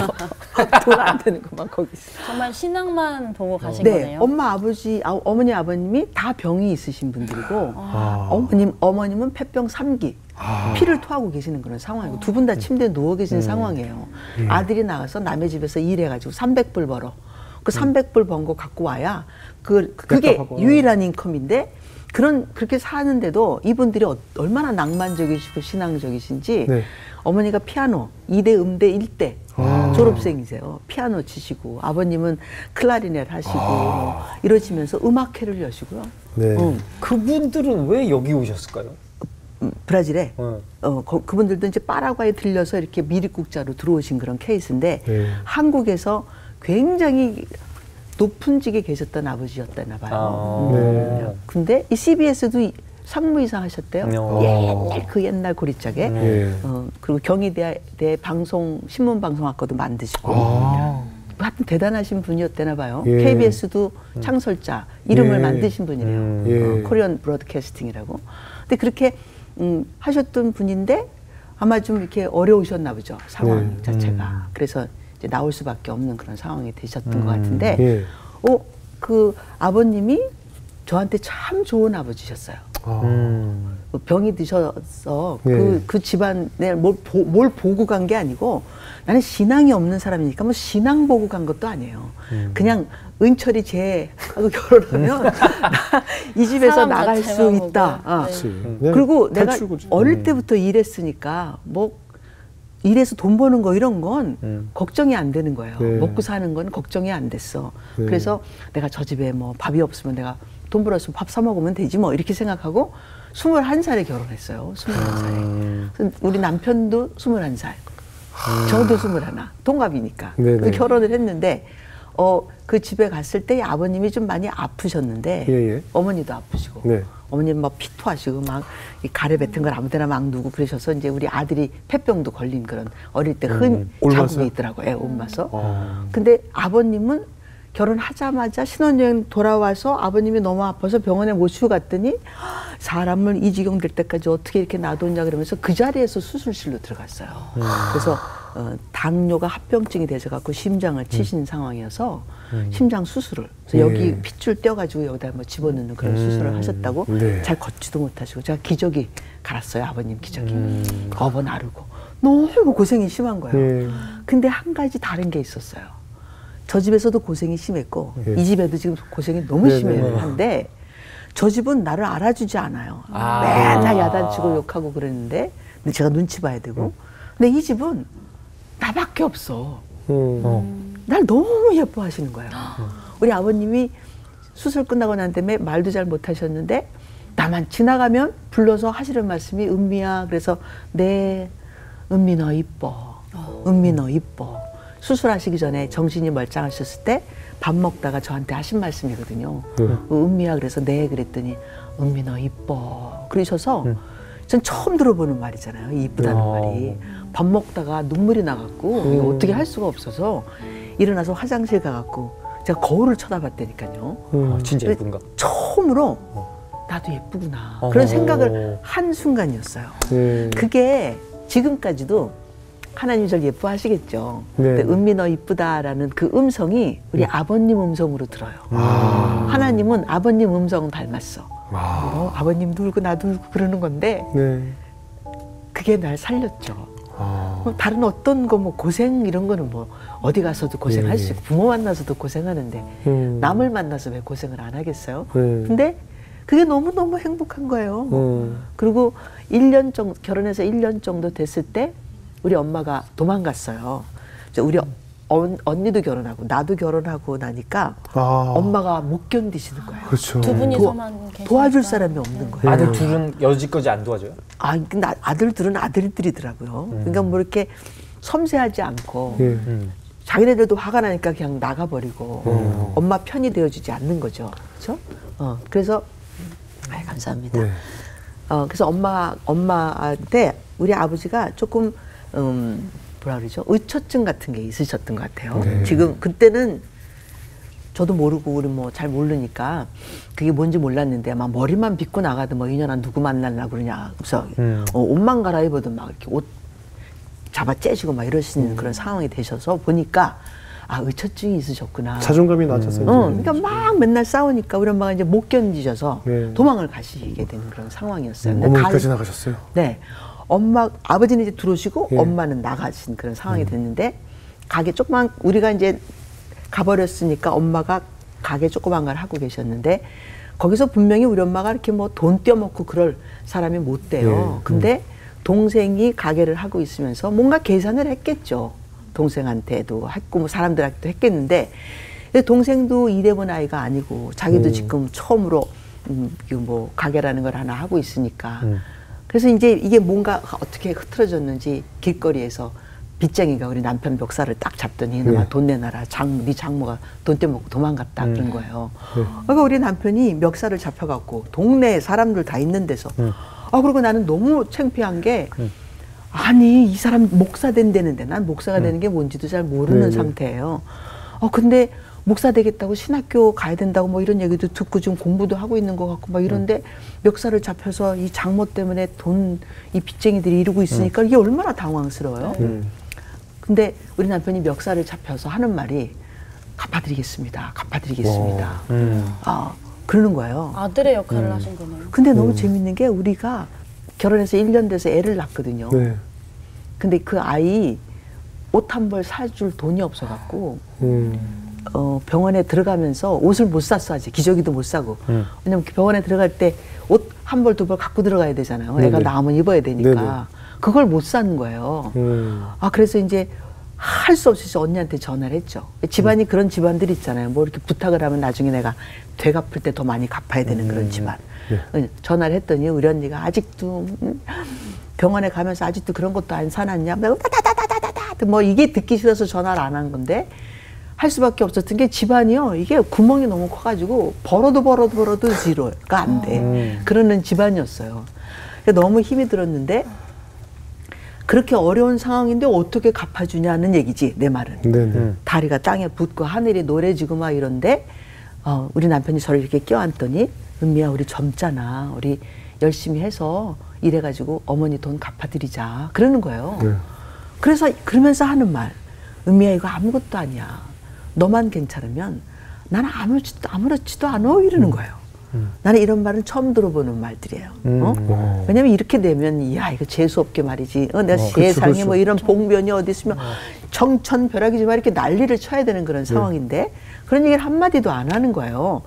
돈 안 되는 것만 거기 있어. 정말 신앙만 보고 가신 네, 거네요. 엄마, 아버지, 어머니, 아버님이 다 병이 있으신 분들이고 어머님은 폐병 3기. 피를 토하고 계시는 그런 상황이고 두 분 다 침대에 누워 계신 상황이에요. 아들이 나가서 남의 집에서 일해가지고 300불 벌어. 그 300불 번 거 갖고 와야 그게 유일한 인컴인데 그렇게 사는데도 이분들이 얼마나 낭만적이시고 신앙적이신지 어머니가 피아노 2대 음대 1대 졸업생이세요. 피아노 치시고 아버님은 클라리넷 하시고 이러시면서 음악회를 여시고요. 그분들은 왜 여기 오셨을까요? 브라질에 그분들도 이제 파라과이에 들려서 이렇게 미립국자로 들어오신 그런 케이스인데 한국에서 굉장히 높은 직에 계셨던 아버지였다나 봐요. 근데 이 CBS도 상무이사 하셨대요. 옛날 고리짝에. 그리고 경희대 신문방송학과도 만드시고. 하여튼 대단하신 분이었다나 봐요. KBS도 창설자, 이름을 만드신 분이래요. 코리안 브로드캐스팅이라고. 근데 그렇게 하셨던 분인데 아마 좀 이렇게 어려우셨나 보죠. 상황 자체가. 그래서 이제 나올 수밖에 없는 그런 상황이 되셨던 것 같은데 그 아버님이 저한테 참 좋은 아버지셨어요. 병이 드셔서 그 집안에 뭘 보고 간 게 아니고 나는 신앙이 없는 사람이니까 뭐 신앙 보고 간 것도 아니에요. 그냥 은철이 쟤하고 결혼하면 이 집에서 나갈 수 있다. 그리고 내가 어릴 때부터 일했으니까 뭐 일해서 돈 버는 거 이런 건 걱정이 안 되는 거예요. 먹고 사는 건 걱정이 안 됐어. 그래서 내가 저 집에 뭐 밥이 없으면 내가 돈 벌었으면 밥 사 먹으면 되지 뭐 이렇게 생각하고 21살에 결혼했어요. 21살에. 우리 남편도 21살. 저도 21. 동갑이니까. 결혼을 했는데 그 집에 갔을 때 아버님이 좀 많이 아프셨는데 어머니도 아프시고 어머님 막 피토하시고 막 이 가래 뱉은 걸 아무 데나 막 누고 그러셔서 이제 우리 아들이 폐병도 걸린 그런 어릴 때 자국이 있더라고요. 옮아서. 근데 아버님은 결혼하자마자 신혼여행 돌아와서 아버님이 너무 아파서 병원에 모시고 갔더니 사람을 이 지경 될 때까지 어떻게 이렇게 놔뒀냐 그러면서 그 자리에서 수술실로 들어갔어요. 그래서 당뇨가 합병증이 되셔 갖고 심장을 치신 상황이어서 심장 수술을 그래서 여기 핏줄 떼어가지고 여기다 뭐 집어넣는 그런 수술을 하셨다고 잘 걷지도 못하시고 제가 기저귀 갈았어요. 아버님 기저귀 업어 나르고 너무 고생이 심한 거예요. 근데 한 가지 다른 게 있었어요. 저 집에서도 고생이 심했고 이 집에도 지금 고생이 너무 심한데 저 집은 나를 알아주지 않아요. 맨날 야단치고 욕하고 그랬는데 근데 제가 눈치 봐야 되고 근데 이 집은 나밖에 없어. 날 너무 예뻐하시는 거예요. 우리 아버님이 수술 끝나고 난 다음에 말도 잘 못하셨는데 나만 지나가면 불러서 하시는 말씀이 은미야. 그래서 네 은미 너 이뻐. 은미 너 이뻐. 수술하시기 전에 정신이 멀쩡하셨을 때 밥 먹다가 저한테 하신 말씀이거든요. 은미야 그래서 네 그랬더니 은미 너 이뻐. 그러셔서 전 처음 들어보는 말이잖아요. 이쁘다는 말이. 밥 먹다가 눈물이 나갖고 어떻게 할 수가 없어서 일어나서 화장실 가갖고 제가 거울을 쳐다봤다니까요. 진짜 예쁜가? 처음으로 나도 예쁘구나. 그런 생각을 한 순간이었어요. 그게 지금까지도 하나님 절 예뻐하시겠죠. 근데 은미 너 이쁘다라는 그 음성이 우리 아버님 음성으로 들어요. 하나님은 아버님 음성을 닮았어. 아버님도 울고 나도 울고 그러는 건데 그게 날 살렸죠. 다른 어떤 거 뭐 고생 이런 거는 뭐 어디 가서도 고생할 수 있고 부모 만나서도 고생하는데 남을 만나서 왜 고생을 안 하겠어요? 근데 그게 너무너무 행복한 거예요. 그리고 1년 정도 결혼해서 1년 정도 됐을 때 우리 엄마가 도망갔어요. 우리 언니도 결혼하고 나도 결혼하고 나니까 엄마가 못 견디시는 거예요. 그렇죠. 두 분이서만 도와줄 사람이 없는 거예요. 아들 둘은 여지까지 안 도와줘요? 근데 아들들은 아들들이더라고요. 그러니까 뭐 이렇게 섬세하지 않고 자기네들도 화가 나니까 그냥 나가버리고 엄마 편이 되어주지 않는 거죠. 그렇죠? 그래서 감사합니다. 그래서 엄마한테 우리 아버지가 조금 뭐라 그러죠? 의처증 같은 게 있으셨던 것 같아요. 지금 그때는 저도 모르고 우리 뭐 잘 모르니까 그게 뭔지 몰랐는데 막 머리만 빗고 나가도 뭐 이년아 누구 만날라 그러냐. 그래서 옷만 갈아입어도 막 이렇게 옷 잡아 째시고 막 이러시는 그런 상황이 되셔서 보니까 아, 의처증이 있으셨구나. 자존감이 낮았어요. 그러니까 막 맨날 싸우니까 우리 엄마가 이제 못 견디셔서 도망을 가시게 되는 그런 상황이었어요. 어머니까지 나가셨어요? 네. 아버지는 이제 들어오시고 엄마는 나가신 그런 상황이 됐는데 가게 조그만, 우리가 이제 가버렸으니까 엄마가 가게 조그만 걸 하고 계셨는데 거기서 분명히 우리 엄마가 이렇게 뭐 돈 떼어먹고 그럴 사람이 못 돼요. 근데 동생이 가게를 하고 있으면서 뭔가 계산을 했겠죠. 동생한테도 했고 뭐 사람들한테도 했겠는데 동생도 일해본 아이가 아니고 자기도 지금 처음으로 뭐 가게라는 걸 하나 하고 있으니까 그래서 이제 이게 뭔가 어떻게 흐트러졌는지 길거리에서 빚쟁이가 우리 남편 멱살을 딱 잡더니 너가 돈 내놔라. 네 장모가 돈 떼먹고 도망갔다 그런 거예요. 그러니까 우리 남편이 멱살을 잡혀갖고 동네 사람들 다 있는 데서 그리고 나는 너무 창피한 게 아니 이 사람 목사 된다는데 난 목사가 되는 게 뭔지도 잘 모르는 상태예요. 근데 목사 되겠다고 신학교 가야 된다고 뭐 이런 얘기도 듣고 지금 공부도 하고 있는 것 같고 막 이런데 멱살을 잡혀서 이 장모 때문에 이 빚쟁이들이 이러고 있으니까 이게 얼마나 당황스러워요. 근데 우리 남편이 멱살을 잡혀서 하는 말이 갚아드리겠습니다. 갚아드리겠습니다. 그러는 거예요. 아들의 역할을 하신 거네요. 근데 너무 재밌는 게 우리가 결혼해서 1년 돼서 애를 낳거든요. 근데 그 아이 옷 한 벌 사줄 돈이 없어갖고 병원에 들어가면서 옷을 못 샀어. 아직 기저귀도 못 사고. 왜냐면 병원에 들어갈 때 옷 한 벌 두 벌 갖고 들어가야 되잖아요. 애가 나오면 입어야 되니까. 그걸 못 사는 거예요. 그래서 이제 할 수 없이 언니한테 전화를 했죠. 집안이 그런 집안들 있잖아요. 뭐 이렇게 부탁을 하면 나중에 내가 되갚을 때 더 많이 갚아야 되는 그런 집안. 전화를 했더니 우리 언니가 아직도 병원에 가면서 아직도 그런 것도 안 사놨냐. 내가 다다다다다다 뭐 이게 듣기 싫어서 전화를 안 한 건데 할 수밖에 없었던 게 집안이요. 이게 구멍이 너무 커가지고 벌어도 지로가 안 돼. 그러는 집안이었어요. 너무 힘이 들었는데 그렇게 어려운 상황인데 어떻게 갚아주냐는 얘기지 내 말은. 다리가 땅에 붙고 하늘이 노래지고 막 이런데 우리 남편이 저를 이렇게 껴안더니 은미야 우리 젊잖아. 우리 열심히 해서 일해가지고 어머니 돈 갚아드리자. 그러는 거예요. 그래서 그러면서 하는 말. 은미야 이거 아무것도 아니야. 너만 괜찮으면 나는 아무렇지도 않아 이러는 거예요. 나는 이런 말은 처음 들어보는 말들이에요. 왜냐면 이렇게 되면 야 이거 재수없게 말이지. 내가 세상에 그렇죠. 뭐 이런 복면이 어디 있으면 청천벼락이지만 이렇게 난리를 쳐야 되는 그런 상황인데 그런 얘기를 한마디도 안 하는 거예요.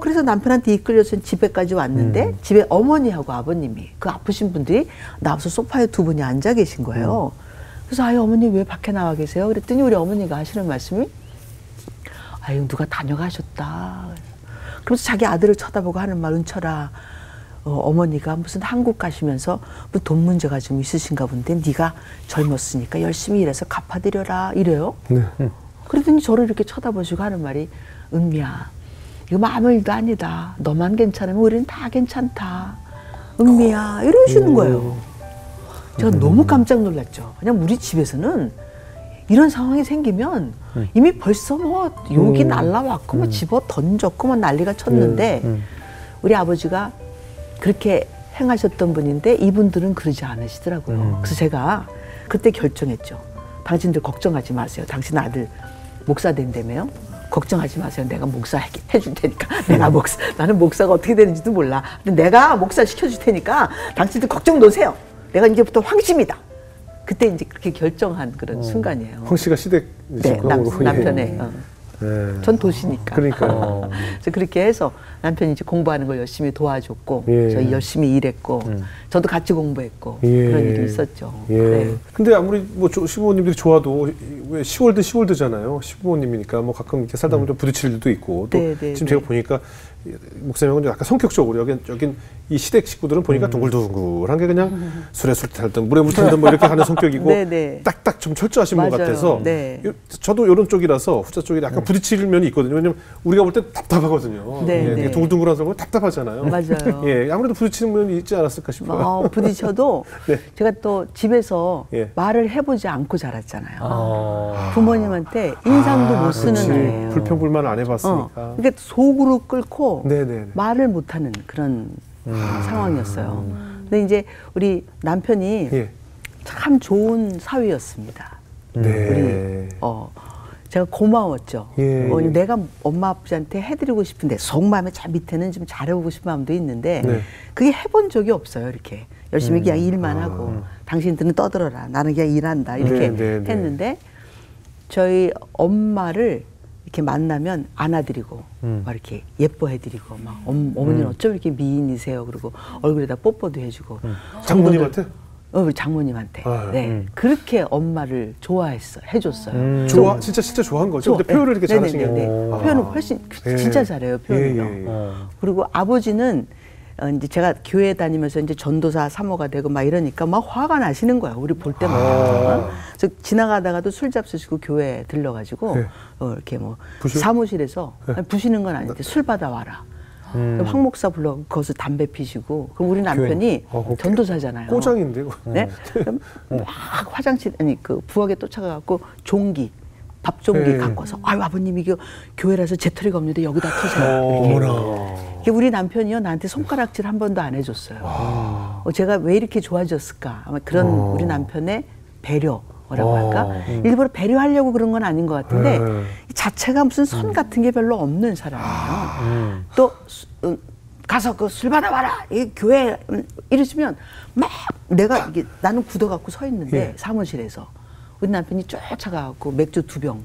그래서 남편한테 이끌려서 집에까지 왔는데 집에 어머니하고 아버님이 그 아프신 분들이 나와서 소파에 두 분이 앉아 계신 거예요. 그래서 아유 어머니 왜 밖에 나와 계세요? 그랬더니 우리 어머니가 하시는 말씀이 아유 누가 다녀가셨다. 그래서 자기 아들을 쳐다보고 하는 말 은철아 어머니가 무슨 한국 가시면서 뭐 돈 문제가 좀 있으신가 본데 네가 젊었으니까 열심히 일해서 갚아드려라 이래요. 그러더니 저를 이렇게 쳐다보시고 하는 말이 은미야 이거 뭐 아무 일도 아니다. 너만 괜찮으면 우리는 다 괜찮다. 은미야 이러시는 거예요. 제가 너무 깜짝 놀랐죠. 그냥 우리 집에서는 이런 상황이 생기면 이미 벌써 뭐 욕이 날라왔고 뭐 집어 던졌고 뭐 난리가 쳤는데 우리 아버지가 그렇게 행하셨던 분인데 이분들은 그러지 않으시더라고요. 그래서 제가 그때 결정했죠. 당신들 걱정하지 마세요. 당신 아들 목사 된다며요. 걱정하지 마세요. 내가 목사 해줄 테니까. 나는 목사가 어떻게 되는지도 몰라. 근데 내가 목사 시켜줄 테니까 당신들 걱정 놓으세요. 내가 이제부터 황씨입니다. 그때 이제 그렇게 결정한 그런 순간이에요. 황씨가 시댁 네, 남편의. 전 도시니까. 그러니까. 그래서 그렇게 해서 남편이 이제 공부하는 걸 열심히 도와줬고, 저희 열심히 일했고, 저도 같이 공부했고, 그런 일이 있었죠. 네. 근데 아무리 뭐 시부모님들이 좋아도 왜 시월드잖아요. 시부모님이니까 뭐 가끔 이렇게 살다 보면 좀 부딪힐 일도 있고, 또 지금 제가 보니까 목사님은 약간 성격적으로 여긴 이 시댁 식구들은 보니까 둥글둥글한 게 그냥 술에 술 탈든 물에 물 탈든 뭐 이렇게 하는 성격이고 딱딱 좀 철저하신 분 같아서 저도 이런 쪽이라서 후자 쪽이 약간 부딪힐 면이 있거든요. 왜냐면 우리가 볼 때 답답하거든요. 둥글둥글한 사람은 답답하잖아요. 맞아요. 예, 아무래도 부딪히는 면이 있지 않았을까 싶어요. 부딪혀도 제가 또 집에서 말을 해보지 않고 자랐잖아요. 부모님한테 인상도 못 쓰는 애예요. 불평불만 안 해봤으니까. 그러니까 속으로 끓고 말을 못하는 그런 상황이었어요. 근데 이제 우리 남편이 참 좋은 사위였습니다. 우리 제가 고마웠죠. 내가 엄마 아버지한테 해드리고 싶은데 속마음에 저 밑에는 좀 잘해보고 싶은 마음도 있는데 그게 해본 적이 없어요. 이렇게 열심히 그냥 일만 하고 당신들은 떠들어라. 나는 그냥 일한다. 이렇게 했는데 저희 엄마를 이렇게 만나면 안아드리고 막 이렇게 예뻐해드리고 막 어머니는 어쩜 이렇게 미인이세요. 그리고 얼굴에다 뽀뽀도 해주고 장모님한테? 우리 장모님한테. 그렇게 엄마를 해줬어요. 진짜 좋아한 거죠? 근데 표현을 이렇게 잘하신 게. 표현을 훨씬 진짜 잘해요. 표현을요. 그리고 아버지는 이제 제가 교회 다니면서 이제 전도사 사모가 되고 막 이러니까 막 화가 나시는 거야. 우리 볼 때마다. 그래서 지나가다가도 술 잡수시고 교회 들러가지고 이렇게 뭐 사무실에서 부시는 건 아닌데 술 받아와라. 황 목사 불러 거기서 담배 피시고 그럼 우리 남편이 전도사잖아요. 꼬장인데요. 네? 막 화장실 그 부엌에 쫓아가갖고 종기 밥 종기 갖고 와서 아유 아버님 이게 교회라서 재터리가 없는데 여기다 터세요. 이렇게 우리 남편이요 나한테 손가락질 한 번도 안 해줬어요. 제가 왜 이렇게 좋아졌을까? 아마 그런 우리 남편의 배려라고 할까? 일부러 배려하려고 그런 건 아닌 것 같은데 자체가 무슨 선 같은 게 별로 없는 사람이에요. 또 가서 그 술 받아와라 이 교회 이러시면 막 나는 굳어갖고 서 있는데 사무실에서 우리 남편이 쫓아가갖고 맥주 2병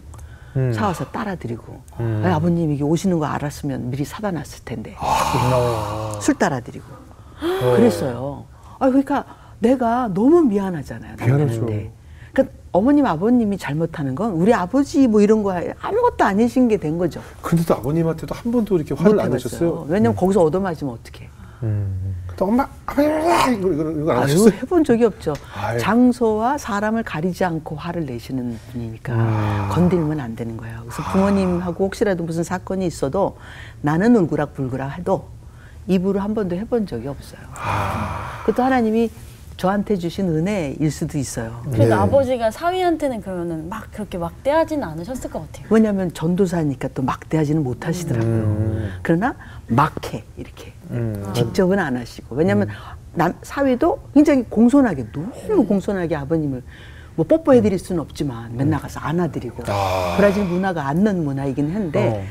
사와서 따라드리고 아버님 이게 오시는 거 알았으면 미리 사다 놨을 텐데 술 따라드리고 그랬어요. 그러니까 내가 너무 미안하잖아요. 미안하죠. 그러니까 어머님 아버님이 잘못하는 건 우리 아버지 뭐 이런 거 아무것도 아니신 게 된 거죠. 근데도 아버님한테도 한 번도 이렇게 화를 안 내셨어요? 왜냐면 거기서 얻어맞으면 어떡해. 엄마, 이거 안 하셨어요? 해본 적이 없죠. 장소와 사람을 가리지 않고 화를 내시는 분이니까 건들면 안 되는 거예요. 그래서 부모님하고 혹시라도 무슨 사건이 있어도 나는 울그락불그락 해도 입으로 한 번도 해본 적이 없어요. 그것도 하나님이 저한테 주신 은혜일 수도 있어요. 그래도 아버지가 사위한테는 그러면은 막 그렇게 막대하지는 않으셨을 것 같아요. 왜냐하면 전도사니까 또 막대하지는 못하시더라고요. 그러나 막해 이렇게 직접은 안 하시고 왜냐하면 사위도 굉장히 공손하게 너무 공손하게 아버님을 뭐 뽀뽀해드릴 수는 없지만 맨날 가서 안아드리고 브라질 문화가 안는 문화이긴 한데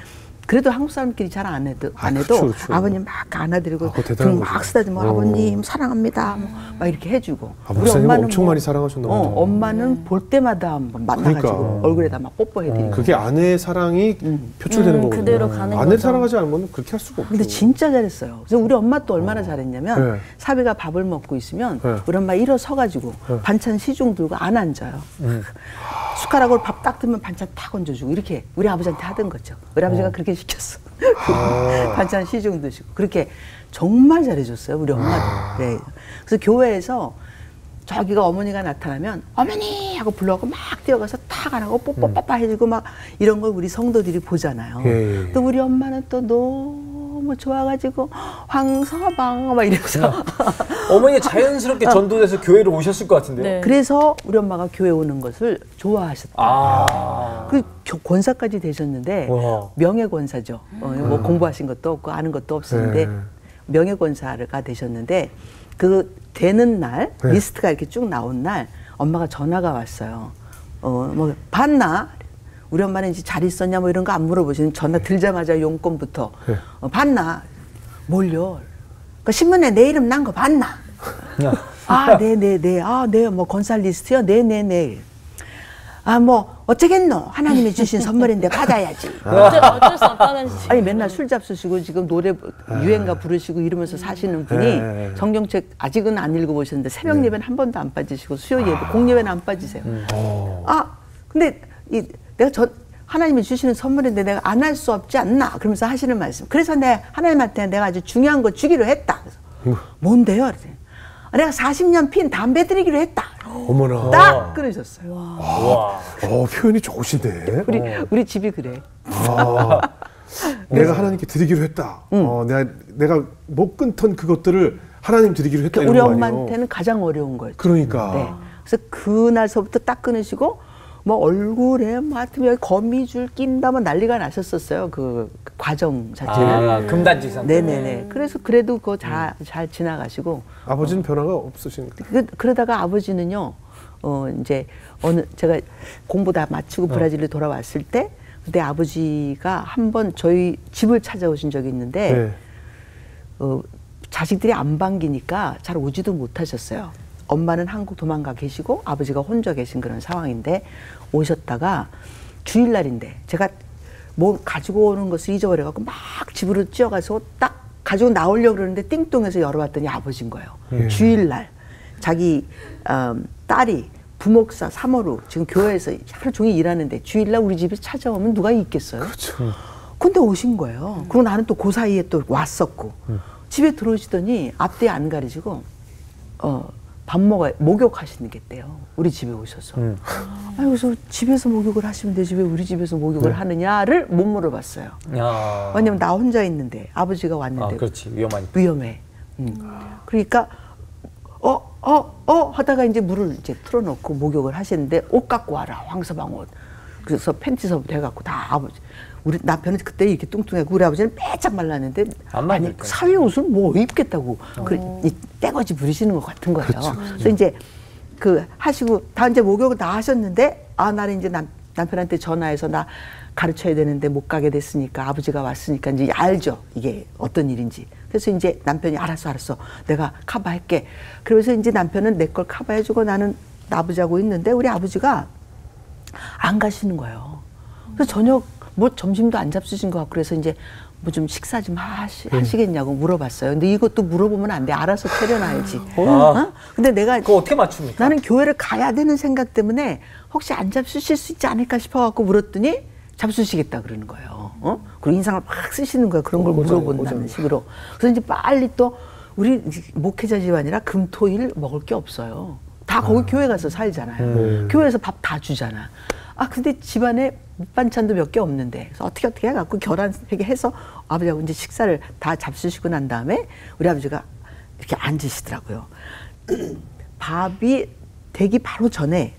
그래도 한국 사람끼리 잘 안 해도 그렇죠. 아버님 막 안아드리고 등 막 쓰다듬어 아버님 사랑합니다 막 이렇게 해주고 우리 엄마는 엄청 많이 사랑하셨나 봐요. 엄마는 볼 때마다 한번 만나가지고 얼굴에다 막 뽀뽀해드리고 그게 아내의 사랑이 표출되는 거거든요. 그대로 가는 아내를 거죠. 사랑하지 않으면 그렇게 할 수가 없죠. 근데 진짜 잘했어요. 그래서 우리 엄마 또 얼마나 잘했냐면 사위가 밥을 먹고 있으면 우리 엄마 일어서가지고 반찬 시중 들고 안 앉아요. 숟가락으로 밥 딱 뜨면 반찬 딱 얹어주고 이렇게 우리 아버지한테 하던 거죠. 우리 아버지가 그렇게 시켰어. 반찬 시중 드시고 그렇게 정말 잘해줬어요. 우리 엄마도. 네. 그래서 교회에서 저기가 어머니가 나타나면 어머니 하고 불러가고 막 뛰어가서 탁 안 하고 뽀뽀뽀뽀 해주고 막 이런 걸 우리 성도들이 보잖아요. 또 우리 엄마는 또 너무 좋아가지고 황서방 막 이러면서 어머니가 자연스럽게 전도돼서 교회로 오셨을 것 같은데요. 네. 그래서 우리 엄마가 교회 오는 것을 좋아하셨다. 그 권사까지 되셨는데 명예권사죠. 뭐 공부하신 것도 없고 아는 것도 없었는데 명예권사가 되셨는데 그 되는 날 리스트가 이렇게 쭉 나온 날 엄마가 전화가 왔어요. 뭐 봤나? 우리 엄마는 이제 잘 있었냐 뭐 이런 거 안 물어보시는 전화 들자마자 용건부터 봤나? 뭘요? 그 신문에 내 이름 난 거 봤나? 아, 네네네. 아, 네. 뭐 권사 리스트요? 네네네. 아, 뭐 어쩌겠노? 하나님이 주신 선물인데 받아야지. 어쩔 수 없다는 식으로. 아니 맨날 술 잡수시고 지금 노래 유행가 부르시고 이러면서 사시는 분이 성경책 아직은 안 읽어보셨는데 새벽 예배는 한 번도 안 빠지시고 수요 예배, 공예배는 안 빠지세요. 아, 근데 내가 하나님이 주시는 선물인데 내가 안 할 수 없지 않나 그러면서 하시는 말씀. 그래서 하나님한테 내가 아주 중요한 거 주기로 했다. 그래서 뭔데요? 그랬더니 내가 40년 핀 담배 드리기로 했다. 어머나. 딱 끊으셨어요. 와. 표현이 좋으시네. 우리 집이 그래. 내가 하나님께 드리기로 했다. 내가 못 끊던 그것들을 하나님 드리기로 했다. 우리 엄마한테는 가장 어려운 거였죠. 그러니까. 네. 그래서 그날서부터 딱 끊으시고 뭐 얼굴에 맡으면 거미줄 낀다 뭐 난리가 나셨었어요. 그 과정 자체는. 금단지 상태. 네네네. 그래서 그래도 그거 잘 지나가시고. 아버지는 변화가 없으신가요? 그러다가 아버지는요. 이제 제가 공부 다 마치고 브라질로 돌아왔을 때 그때 아버지가 한번 저희 집을 찾아오신 적이 있는데 자식들이 안 반기니까 잘 오지도 못하셨어요. 엄마는 한국 도망가 계시고 아버지가 혼자 계신 그런 상황인데 오셨다가 주일날인데 제가 뭐 가지고 오는 것을 잊어버려갖고 막 집으로 뛰어가서 딱 가지고 나오려고 그러는데 띵동해서 열어봤더니 아버지인 거예요. 주일날 자기 딸이 부목사 3호로 지금 교회에서 하루 종일 일하는데 주일날 우리 집에 찾아오면 누가 있겠어요? 그렇죠. 근데 오신 거예요. 그리고 나는 또 그 사이에 또 왔었고 집에 들어오시더니 앞뒤 안 가리시고 밥 먹어야 목욕하시겠대요. 우리 집에 오셔서. 그래서 집에서 목욕을 하시면 되지 왜 우리 집에서 목욕을 하느냐를 못 물어봤어요. 왜냐면 나 혼자 있는데 아버지가 왔는데. 그렇지. 위험해. 그러니까 하다가 이제 물을 이제 틀어놓고 목욕을 하시는데 옷 갖고 와라. 황서방 옷. 그래서 팬티서부터 해갖고 다 아버지. 우리 남편은 그때 이렇게 뚱뚱하고 우리 아버지는 빼짝 말랐는데 아니 사회 옷을 뭐 입겠다고 이 떼거지 부리시는 것 같은 거예요. 그렇죠. 그래서 이제 그 하시고 다 이제 목욕을 다 하셨는데 나는 이제 남편한테 전화해서 나 가르쳐야 되는데 못 가게 됐으니까 아버지가 왔으니까 이제 알죠 이게 어떤 일인지. 그래서 이제 남편이 알았어 내가 커버할게. 그러면서 이제 남편은 내 걸 커버해주고 나는 아버지하고 있는데 우리 아버지가 안 가시는 거예요. 그래서 저녁 뭐 점심도 안 잡수신 것 같고 그래서 이제 뭐 좀 식사 좀 하시겠냐고 물어봤어요. 근데 이것도 물어보면 안 돼. 알아서 차려놔야지. 근데 내가 그거 어떻게 맞춥니까? 나는 교회를 가야 되는 생각 때문에 혹시 안 잡수실 수 있지 않을까 싶어갖고 물었더니 잡수시겠다 그러는 거예요. 그리고 인상을 막 쓰시는 거예요. 그런 걸 물어본다는 식으로. 그래서 이제 빨리 또 우리 목회자 집안이라 금토일 먹을 게 없어요. 다 거기 교회 가서 살잖아요. 교회에서 밥 다 주잖아. 근데 집안에 밑반찬도 몇 개 없는데 그래서 어떻게 해갖고 결혼 해서 아버지하고 이제 식사를 다 잡수시고 난 다음에 우리 아버지가 이렇게 앉으시더라고요. 밥이 되기 바로 전에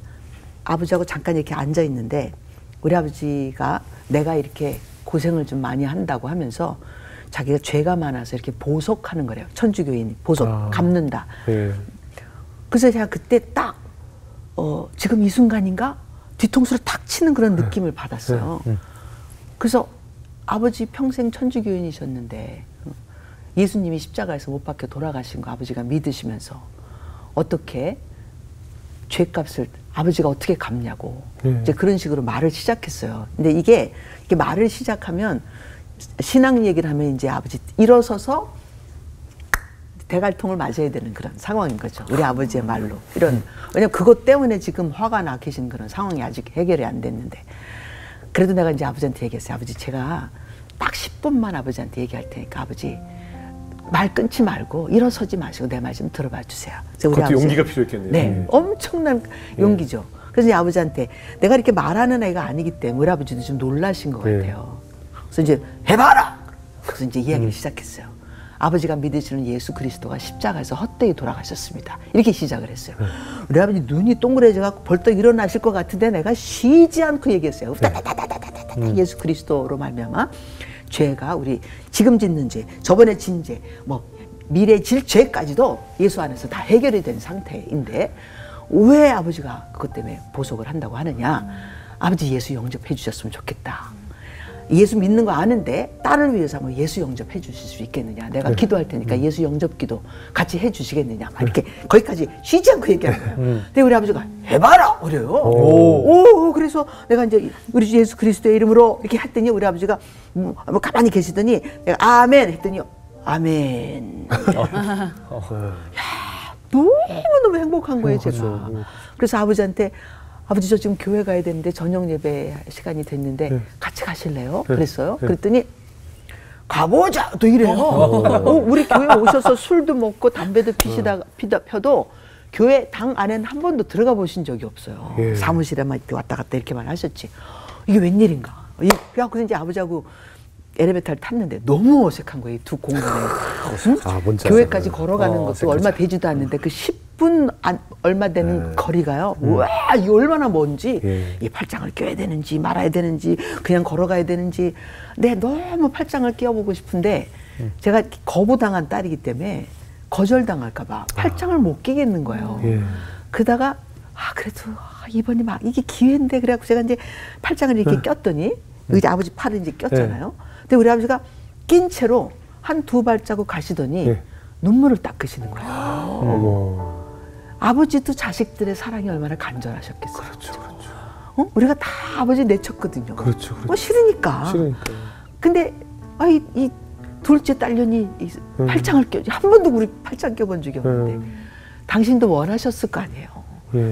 아버지하고 잠깐 이렇게 앉아 있는데 우리 아버지가 내가 이렇게 고생을 좀 많이 한다고 하면서 자기가 죄가 많아서 이렇게 보석하는 거래요. 천주교인이 보석 갚는다. 그래서 제가 그때 딱 지금 이 순간인가 뒤통수를 탁 치는 그런 느낌을 받았어요. 그래서 아버지 평생 천주교인이셨는데 예수님이 십자가에서 못 박혀 돌아가신 거 아버지가 믿으시면서 어떻게 죄값을 아버지가 어떻게 갚냐고 이제 그런 식으로 말을 시작했어요. 근데 이게 말을 시작하면 신앙 얘기를 하면 이제 아버지 일어서서 대갈통을 맞아야 되는 그런 상황인 거죠. 우리 아버지의 말로. 왜냐면 그것 때문에 지금 화가 나 계신 그런 상황이 아직 해결이 안 됐는데. 그래도 내가 이제 아버지한테 얘기했어요. 아버지 제가 딱 10분만 아버지한테 얘기할 테니까 아버지 말 끊지 말고 일어서지 마시고 내 말 좀 들어봐 주세요. 그것도 용기가 필요했겠네요. 네. 엄청난 용기죠. 그래서 이제 아버지한테 내가 이렇게 말하는 애가 아니기 때문에 우리 아버지도 좀 놀라신 것 같아요. 그래서 이제 해봐라! 그래서 이제 이야기를 시작했어요. 아버지가 믿으시는 예수 그리스도가 십자가에서 헛되이 돌아가셨습니다. 이렇게 시작을 했어요. 우리 아버지 눈이 동그래져갖고 벌떡 일어나실 것 같은데 내가 쉬지 않고 얘기했어요. 예수 그리스도로 말미암아 죄가 우리 지금 짓는 죄, 저번에 진 죄, 뭐 미래 질 죄까지도 예수 안에서 다 해결이 된 상태인데 왜 아버지가 그것 때문에 보석을 한다고 하느냐. 아버지 예수 영접해 주셨으면 좋겠다. 예수 믿는 거 아는데 딸을 위해서 한번 예수 영접해 주실 수 있겠느냐. 내가 기도할 테니까 예수 영접 기도 같이 해 주시겠느냐. 막 이렇게 거기까지 쉬지 않고 얘기한 거예요. 근데 우리 아버지가 해봐라! 그래요. 그래서 내가 이제 우리 예수 그리스도의 이름으로 이렇게 했더니 우리 아버지가 뭐 가만히 계시더니 내가 아멘 했더니 아멘. 야, 너무너무 행복한 거예요, 제가. 그래서 아버지한테 아버지 저 지금 교회 가야 되는데 저녁 예배 시간이 됐는데 네. 같이 가실래요? 네. 그랬어요. 네. 그랬더니 가보자 또 이래요. 우리 교회 오셔서 술도 먹고 담배도 펴도 교회 당 안에는 한 번도 들어가 보신 적이 없어요. 예. 사무실에만 이렇게 왔다 갔다 이렇게만 하셨지. 이게 웬일인가. 그래서 이제 아버지하고 엘리베이터를 탔는데 너무 어색한 거예요. 두 공간에. 교회까지 걸어가는 것도 얼마 되지도 않는데 그 10분 얼마 되는 거리가요. 와, 이 얼마나 먼지. 이 팔짱을 껴야 되는지 말아야 되는지 그냥 걸어가야 되는지. 네, 너무 팔짱을 끼워보고 싶은데 제가 거부당한 딸이기 때문에 거절당할까 봐 팔짱을 못 끼겠는 거예요. 그러다가 그래도 이번이 막 이게 기회인데 그래갖고 제가 이제 팔짱을 이렇게 꼈더니 이제 아버지 팔을 이제 꼈잖아요. 근데 우리 아버지가 낀 채로 한 두 발자국 가시더니 눈물을 닦으시는 거예요. 아버지도 자식들의 사랑이 얼마나 간절하셨겠어요. 그렇죠, 그렇죠. 우리가 다 아버지 내쳤거든요. 그렇죠, 그렇죠. 싫으니까. 근데 이 둘째 딸년이 팔짱을 한 번도 우리 팔짱 껴본 적이 없는데 당신도 원하셨을 거 아니에요.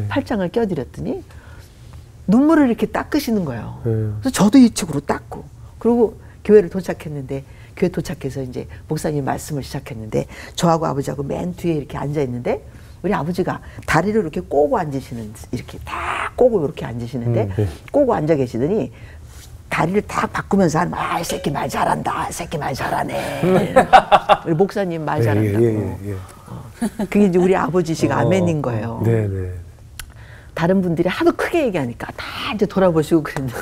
팔짱을 껴드렸더니 눈물을 이렇게 닦으시는 거예요. 그래서 저도 이 측으로 닦고 그리고 교회를 도착했는데 교회 도착해서 이제 목사님 말씀을 시작했는데 저하고 아버지하고 맨 뒤에 이렇게 앉아 있는데 우리 아버지가 다리를 이렇게 꼬고 앉으시는 이렇게 다 꼬고 이렇게 앉으시는데 꼬고 앉아 계시더니 다리를 다 바꾸면서 하는 이 새끼 말 잘한다. 새끼 말 잘하네. 우리 목사님 말 잘한다고. 그게 이제 우리 아버지식 아멘인 거예요. 다른 분들이 하도 크게 얘기하니까 다 이제 돌아보시고 그랬는데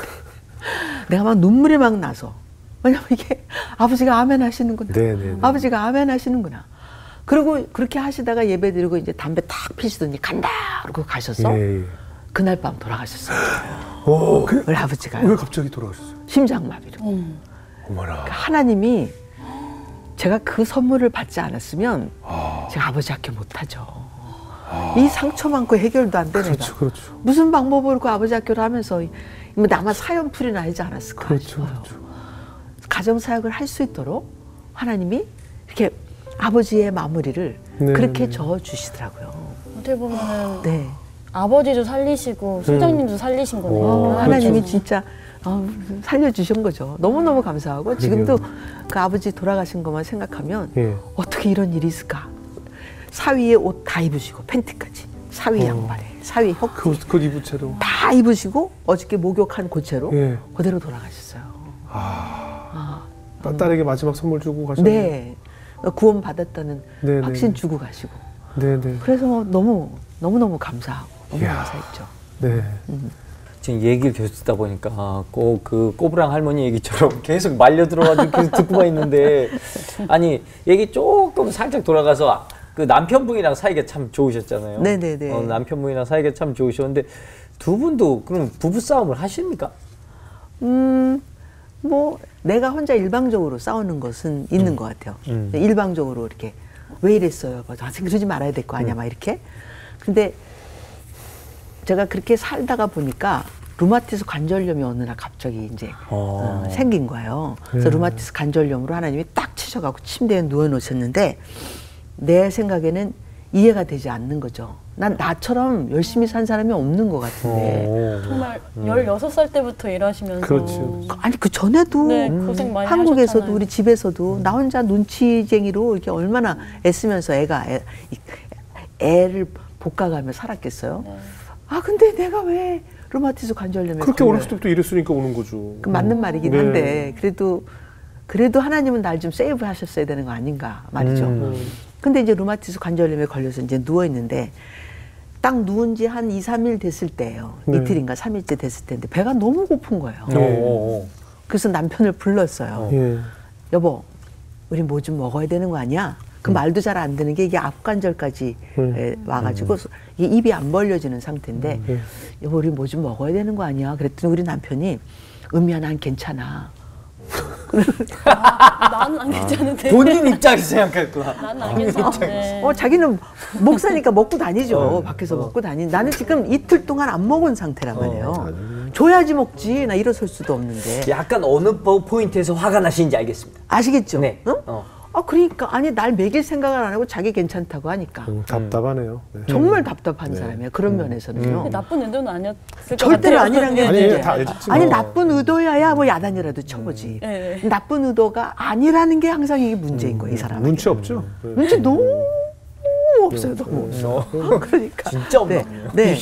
내가 막 눈물이 막 나서 왜냐면 이게 아버지가 아멘 하시는구나. 아버지가 아멘 하시는구나. 그리고 그렇게 하시다가 예배 드리고 이제 담배 탁 피시더니 간다 그러고 가셔서 그날 밤 돌아가셨어요. 우리 아버지가. 왜 갑자기 돌아가셨어요? 심장마비로. 어머나. 하나님이 제가 그 선물을 받지 않았으면 제가 아버지 학교 못하죠. 이 상처 많고 해결도 안 되는 그렇죠, 그렇죠. 무슨 방법으로 그 아버지 학교를 하면서 나만 사연풀이나 하지 않았을까 싶어요. 그렇죠. 가정사역을 할 수 있도록 하나님이 이렇게 아버지의 마무리를 그렇게 저어주시더라고요. 어떻게 보면은 아버지도 살리시고 소장님도 살리신 거네요. 하나님이 그렇죠. 진짜 살려주신 거죠. 너무너무 감사하고 지금도 그 아버지 돌아가신 것만 생각하면 어떻게 이런 일이 있을까. 사위에 옷 다 입으시고 팬티까지 사위 양말에 사위 혁 그 입은 채로 다 입으시고 어저께 목욕한 그 채로 그대로 돌아가셨어요. 딸에게 마지막 선물 주고 가셨네요. 네. 구원 받았다는 확신 주고 가시고. 그래서 너무너무 감사하고 너무 감사했죠. 지금 얘기를 계속 듣다 보니까 꼭 그 꼬부랑 할머니 얘기처럼 계속 말려 들어가지고 계속 듣고만 있는데 아니 얘기 조금 살짝 돌아가서 그 남편분이랑 사이가 참 좋으셨잖아요. 남편분이랑 사이가 참 좋으셨는데 두 분도 그럼 부부 싸움을 하십니까? 뭐 내가 혼자 일방적으로 싸우는 것은 있는 것 같아요. 일방적으로 이렇게 왜 이랬어요? 그러지 말아야 될 거 아니야? 막 이렇게. 근데 제가 그렇게 살다가 보니까 루마티스 관절염이 어느 날 갑자기 이제 생긴 거예요. 그래서 루마티스 관절염으로 하나님이 딱 치셔가지고 침대에 누워놓으셨는데 내 생각에는 이해가 되지 않는 거죠. 난 나처럼 열심히 산 사람이 없는 것 같은데. 정말 16살 때부터 일하시면서. 그렇죠. 아니 그 전에도 고생 많이 한국에서도 하셨잖아요. 우리 집에서도 나 혼자 눈치쟁이로 이렇게 얼마나 애쓰면서 애를 볶아가며 살았겠어요. 근데 내가 왜 루마티스 관절염에 그렇게 어렸을 때부터 이랬으니까 오는 거죠. 맞는 말이긴 한데 그래도 하나님은 날 좀 세이브 하셨어야 되는 거 아닌가 말이죠. 근데 이제 루마티스 관절염에 걸려서 이제 누워있는데 딱 누운 지 한 2, 3일 됐을 때예요. 이틀인가 3일째 됐을 때인데 배가 너무 고픈 거예요. 그래서 남편을 불렀어요. 여보, 우리 뭐 좀 먹어야 되는 거 아니야? 그 말도 잘 안 되는 게 이게 앞관절까지 와가지고 이게 입이 안 벌려지는 상태인데 여보, 우리 뭐 좀 먹어야 되는 거 아니야? 그랬더니 우리 남편이 은미야, 난 괜찮아. 나는 안 괜찮은데. 본인 입장에서 생각했구나. 나는 안 괜찮은데. 자기는 목사니까 먹고 다니죠. 밖에서 먹고 다니. 나는 지금 이틀 동안 안 먹은 상태란 말이에요. 줘야지 먹지. 나 일어설 수도 없는데. 약간 어느 포인트에서 화가 나시는지 알겠습니다. 아시겠죠? 네. 응? 그러니까 아니 날 먹일 생각을 안 하고 자기 괜찮다고 하니까. 답답하네요. 네. 정말 답답한 사람이에요. 그런 면에서는요. 나쁜 의도는 아니었을 것 절대로 같아요. 아니란 게 아니, 아니 나쁜 의도야야 뭐 야단이라도 쳐보지. 나쁜 의도가 아니라는 게 항상 이게 문제인 거예요. 이 사람. 눈치 없죠? 눈치 너무 없어요. 너무 없어. 그러니까 진짜 없네요. 네.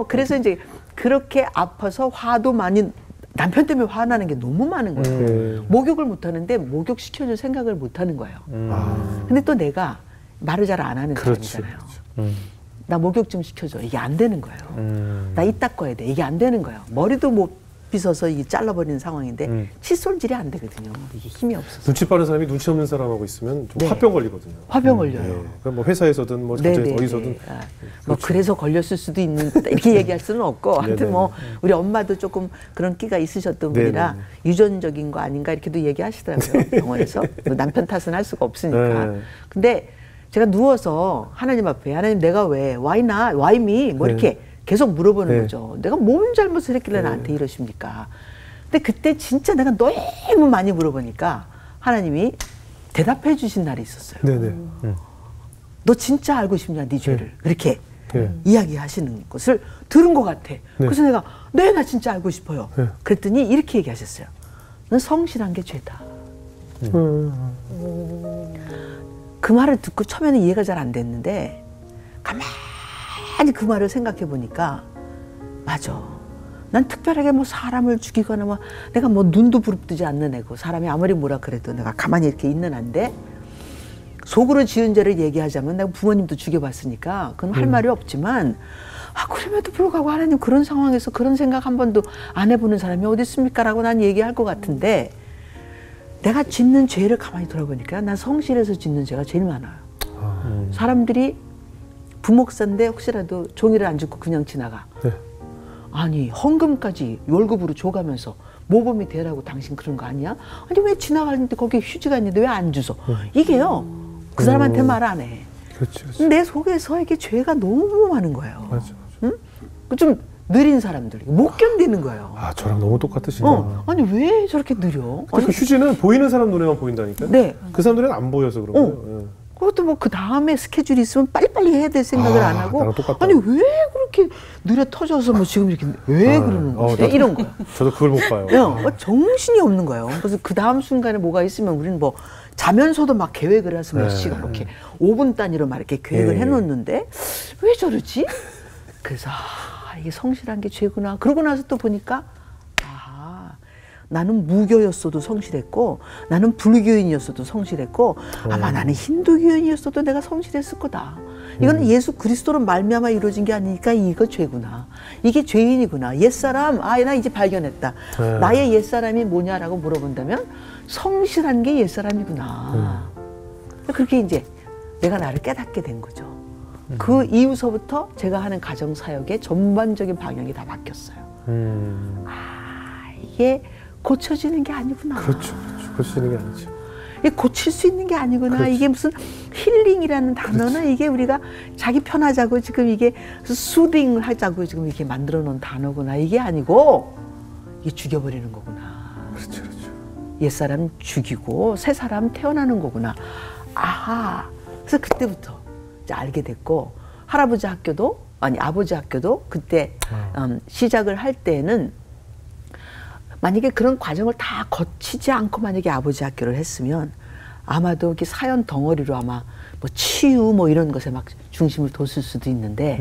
그래서 이제 그렇게 아파서 화도 많이 남편 때문에 화나는 게 너무 많은 거예요. 목욕을 못 하는데 목욕 시켜줄 생각을 못 하는 거예요. 근데 또 내가 말을 잘 안 하는 사람이잖아요. 나 목욕 좀 시켜줘. 이게 안 되는 거예요. 나 이 닦아야 돼. 이게 안 되는 거예요. 머리도 못 빗어서 이게 잘라버리는 상황인데 칫솔질이 안 되거든요. 이게 힘이 없어서. 눈치 빠른 사람이 눈치 없는 사람하고 있으면 좀 화병 걸리거든요. 화병 걸려요. 그러니까 뭐 회사에서든 뭐 어디서든. 뭐 그래서 걸렸을 수도 있는 이렇게 얘기할 수는 없고 하여튼 뭐 우리 엄마도 조금 그런 끼가 있으셨던 분이라 유전적인 거 아닌가 이렇게도 얘기하시더라고요. 병원에서. 남편 탓은 할 수가 없으니까. 근데 제가 누워서 하나님 앞에 하나님 내가 왜 why not, why me 뭐 이렇게 계속 물어보는 거죠. 내가 뭔 잘못을 했길래 나한테 이러십니까? 근데 그때 진짜 내가 너무 많이 물어보니까 하나님이 대답해 주신 날이 있었어요. 너 진짜 알고 싶냐 네 죄를. 그렇게 이야기하시는 것을 들은 것 같아. 그래서 내가 나 진짜 알고 싶어요. 그랬더니 이렇게 얘기하셨어요. 넌 성실한 게 죄다. 그 말을 듣고 처음에는 이해가 잘 안 됐는데 가만히 그 말을 생각해 보니까 맞아. 난 특별하게 뭐 사람을 죽이거나 뭐 내가 뭐 눈도 부릅뜨지 않는 애고 사람이 아무리 뭐라 그래도 내가 가만히 이렇게 있는 애인데 속으로 지은 죄를 얘기하자면 내가 부모님도 죽여봤으니까 그건 할 말이 없지만 그럼에도 불구하고 하나님 그런 상황에서 그런 생각 한 번도 안 해보는 사람이 어디 있습니까? 라고 난 얘기할 것 같은데 내가 짓는 죄를 가만히 돌아보니까 난 성실해서 짓는 죄가 제일 많아요. 사람들이 부목사인데 혹시라도 종이를 안 줍고 그냥 지나가. 아니 헌금까지 월급으로 줘가면서 모범이 되라고 당신 그런 거 아니야? 아니 왜 지나가는데 거기에 휴지가 있는데 왜 안 주소? 이게요. 그 사람한테 말 안 해. 그렇지. 내 속에서 이게 죄가 너무 많은 거예요. 맞아. 응? 좀 느린 사람들 못 견디는 거예요. 저랑 너무 똑같으시네요. 아니 왜 저렇게 느려? 그 휴지는 보이는 사람 눈에만 보인다니까요. 네. 그 사람 눈에는 안 보여서 그런 거예요. 그것도 뭐 그 다음에 스케줄이 있으면 빨리빨리 해야 될 생각을 안 하고 아니 왜 그렇게 느려 터져서 뭐 지금 이렇게 왜 그러는 거지? 이런 거예요. 저도 그걸 못 봐요. 정신이 없는 거예요. 그래서 그 다음 순간에 뭐가 있으면 우리는 뭐 자면서도 막 계획을 해서 몇 시간 이렇게 5분 단위로 막 이렇게 계획을 해놓는데 왜 저러지? 그래서 이게 성실한 게 죄구나. 그러고 나서 또 보니까 나는 무교였어도 성실했고 나는 불교인이었어도 성실했고 아마 나는 힌두교인이었어도 내가 성실했을 거다. 이거는 예수 그리스도로 말미암아 이루어진 게 아니니까 이거 죄구나. 이게 죄인이구나. 옛사람 나 이제 발견했다. 나의 옛사람이 뭐냐라고 물어본다면 성실한 게 옛사람이구나. 그렇게 이제 내가 나를 깨닫게 된 거죠. 그 이후서부터 제가 하는 가정사역의 전반적인 방향이 다 바뀌었어요. 이게 고쳐지는 게 아니구나. 그렇죠. 고쳐지는 게 아니죠. 이게 고칠 수 있는 게 아니구나. 그렇죠. 이게 무슨 힐링이라는 단어는 그렇죠. 이게 우리가 자기 편하자고 지금 이게 수딩을 하자고 지금 이렇게 만들어 놓은 단어구나. 이게 아니고 이게 죽여버리는 거구나. 그렇죠. 옛사람 죽이고 새 사람 태어나는 거구나. 그래서 그때부터 이제 알게 됐고 아버지 학교도 그때 시작을 할 때는 만약에 그런 과정을 다 거치지 않고 만약에 아버지 학교를 했으면 아마도 이렇게 사연 덩어리로 아마 뭐 치유 뭐 이런 것에 막 중심을 뒀을 수도 있는데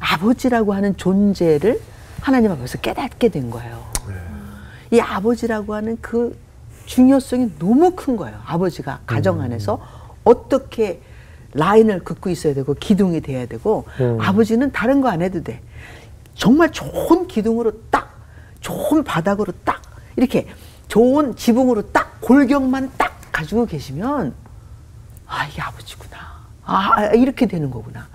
아버지라고 하는 존재를 하나님 앞에서 깨닫게 된 거예요. 이 아버지라고 하는 그 중요성이 너무 큰 거예요. 아버지가 가정 안에서 어떻게 라인을 긋고 있어야 되고 기둥이 돼야 되고 아버지는 다른 거 안 해도 돼. 정말 좋은 기둥으로 딱 좋은 바닥으로 딱 이렇게 좋은 지붕으로 딱 골격만 딱 가지고 계시면 이게 아버지구나. 이렇게 되는 거구나.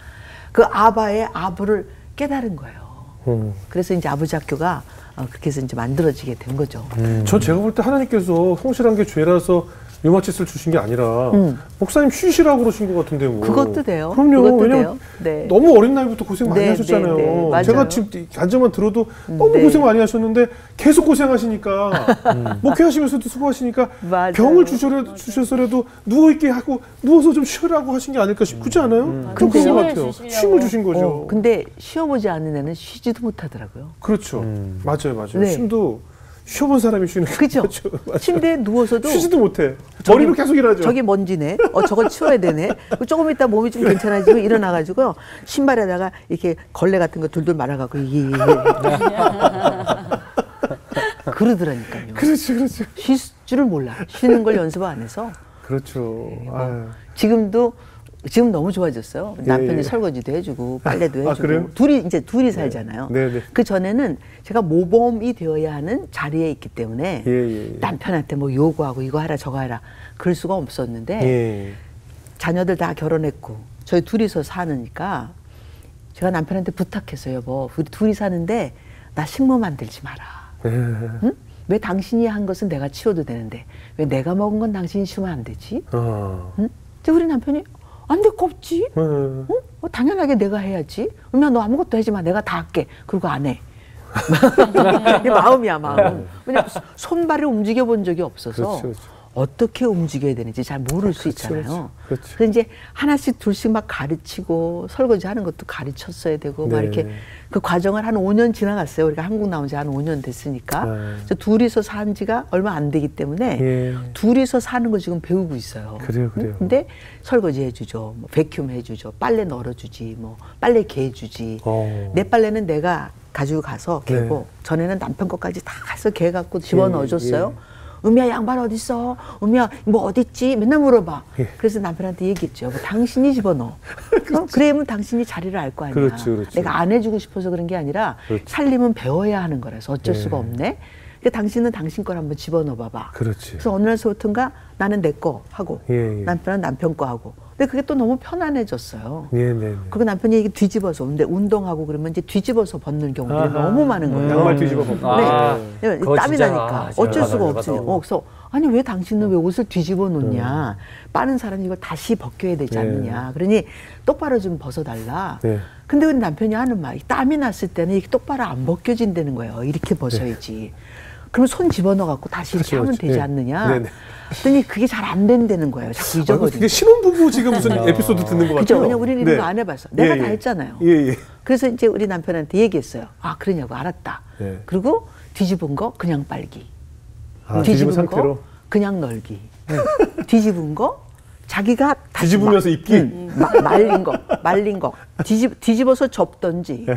그 아바의 아부를 깨달은 거예요. 그래서 이제 아버지 학교가 그렇게 해서 이제 만들어지게 된 거죠. 제가 볼 때 하나님께서 성실한 게 죄라서 류마티스를 주신 게 아니라 목사님 쉬시라고 그러신 것 같은데 뭐. 그것도 돼요. 그럼요. 그것도 왜냐면 네. 너무 어린 나이부터 고생 많이 하셨잖아요. 맞아요. 제가 지금 간증만 들어도 너무 고생 많이 하셨는데 계속 고생하시니까 목회하시면서도 수고하시니까 맞아요. 병을 주셔서라도 누워있게 하고 누워서 좀 쉬라고 하신 게 아닐까 싶지 않아요? 그런 것 같아요. 쉼을 주신 거죠. 근데 쉬어보지 않는 애는 쉬지도 못하더라고요. 그렇죠. 맞아요. 쉼도 쉬어본 사람이 쉬는 거죠. 침대에 누워서도 쉬지도 못해. 머리로 계속 일하죠. 저기 먼지네. 저걸 치워야 되네. 조금 있다 몸이 좀 괜찮아지고 일어나가지고 신발에다가 이렇게 걸레 같은 거 둘둘 말아갖고 이게 그러더라니까요. 그렇죠. 쉴 줄을 몰라. 쉬는 걸 연습 안 해서. 그렇죠. 지금 너무 좋아졌어요. 남편이 설거지도 해주고 빨래도 해주고 둘이 살잖아요. 그 전에는 제가 모범이 되어야 하는 자리에 있기 때문에 남편한테 뭐 요구하고 이거 하라 저거 하라 그럴 수가 없었는데 자녀들 다 결혼했고 저희 둘이서 사니까 제가 남편한테 부탁했어요. 여보, 우리 둘이 사는데 나 식모 만들지 마라. 응? 왜 당신이 한 것은 내가 치워도 되는데 왜 내가 먹은 건 당신이 치우면 안 되지? 응? 우리 남편이 안 될 거 없지? 당연하게 내가 해야지. 그러면 너 아무것도 하지 마. 내가 다 할게. 그리고 안 해. 마음이야, 마음. 왜냐면 손발을 움직여 본 적이 없어서 그렇죠. 어떻게 움직여야 되는지 잘 모를 수 있잖아요. 그래서 이제 하나씩 둘씩 막 가르치고 설거지 하는 것도 가르쳤어야 되고 막 이렇게 그 과정을 한 5년 지나갔어요. 우리가 한국 나온 지 한 5년 됐으니까. 둘이서 산 지가 얼마 안 되기 때문에 둘이서 사는 거 지금 배우고 있어요. 그래요. 근데 설거지 해주죠. 뭐 베큐um 해주죠. 빨래 널어주지. 뭐 빨래 개주지. 내 빨래는 내가 가지고 가서 개고 전에는 남편 것까지 다 가서 개 갖고 집어넣어줬어요. 음이야 양말 어딨어? 음이야 뭐 어딨지? 맨날 물어봐. 그래서 남편한테 얘기했죠. 당신이 집어넣어. 그러면 당신이 자리를 알 거 아니야. 그렇죠. 내가 안 해주고 싶어서 그런 게 아니라 살림은 배워야 하는 거라서 어쩔 수가 없네. 근데 당신은 당신 걸 한번 집어넣어 봐봐. 그래서 어느 날서부터인가 나는 내 거 하고 남편은 남편 거 하고. 근데 그게 또 너무 편안해졌어요. 그리고 남편이 이게 뒤집어서 근데 운동하고 그러면 이제 뒤집어서 벗는 경우들이 너무 많은 거예요. 양말 뒤집어 벗는. 땀이 나니까 어쩔 수가 없어요. 그래서 아니 왜 당신은 왜 옷을 뒤집어 놓냐? 빠른 사람이 이걸 다시 벗겨야 되지 않느냐? 그러니 똑바로 좀 벗어달라. 근데 우리 남편이 하는 말이 땀이 났을 때는 이렇게 똑바로 안 벗겨진다는 거예요. 이렇게 벗어야지. 그러면 손 집어넣어 갖고 다시 이렇게 하면 되지 않느냐? 그랬더니 그게 잘 안 된다는 거예요. 자꾸 잊어버리고. 이게 신혼부부 지금 무슨 에피소드 듣는 것 같아요. 그렇죠. 왜냐면 우리는 이런 거 안 해봤어. 내가 다 했잖아요. 그래서 이제 우리 남편한테 얘기했어요. 아 그러냐고 알았다. 그리고 뒤집은 거 그냥 빨기. 뒤집은 상태로? 거 그냥 널기. 뒤집은 거 자기가 뒤집으면서 입기. 말린 거 뒤집어서 접던지.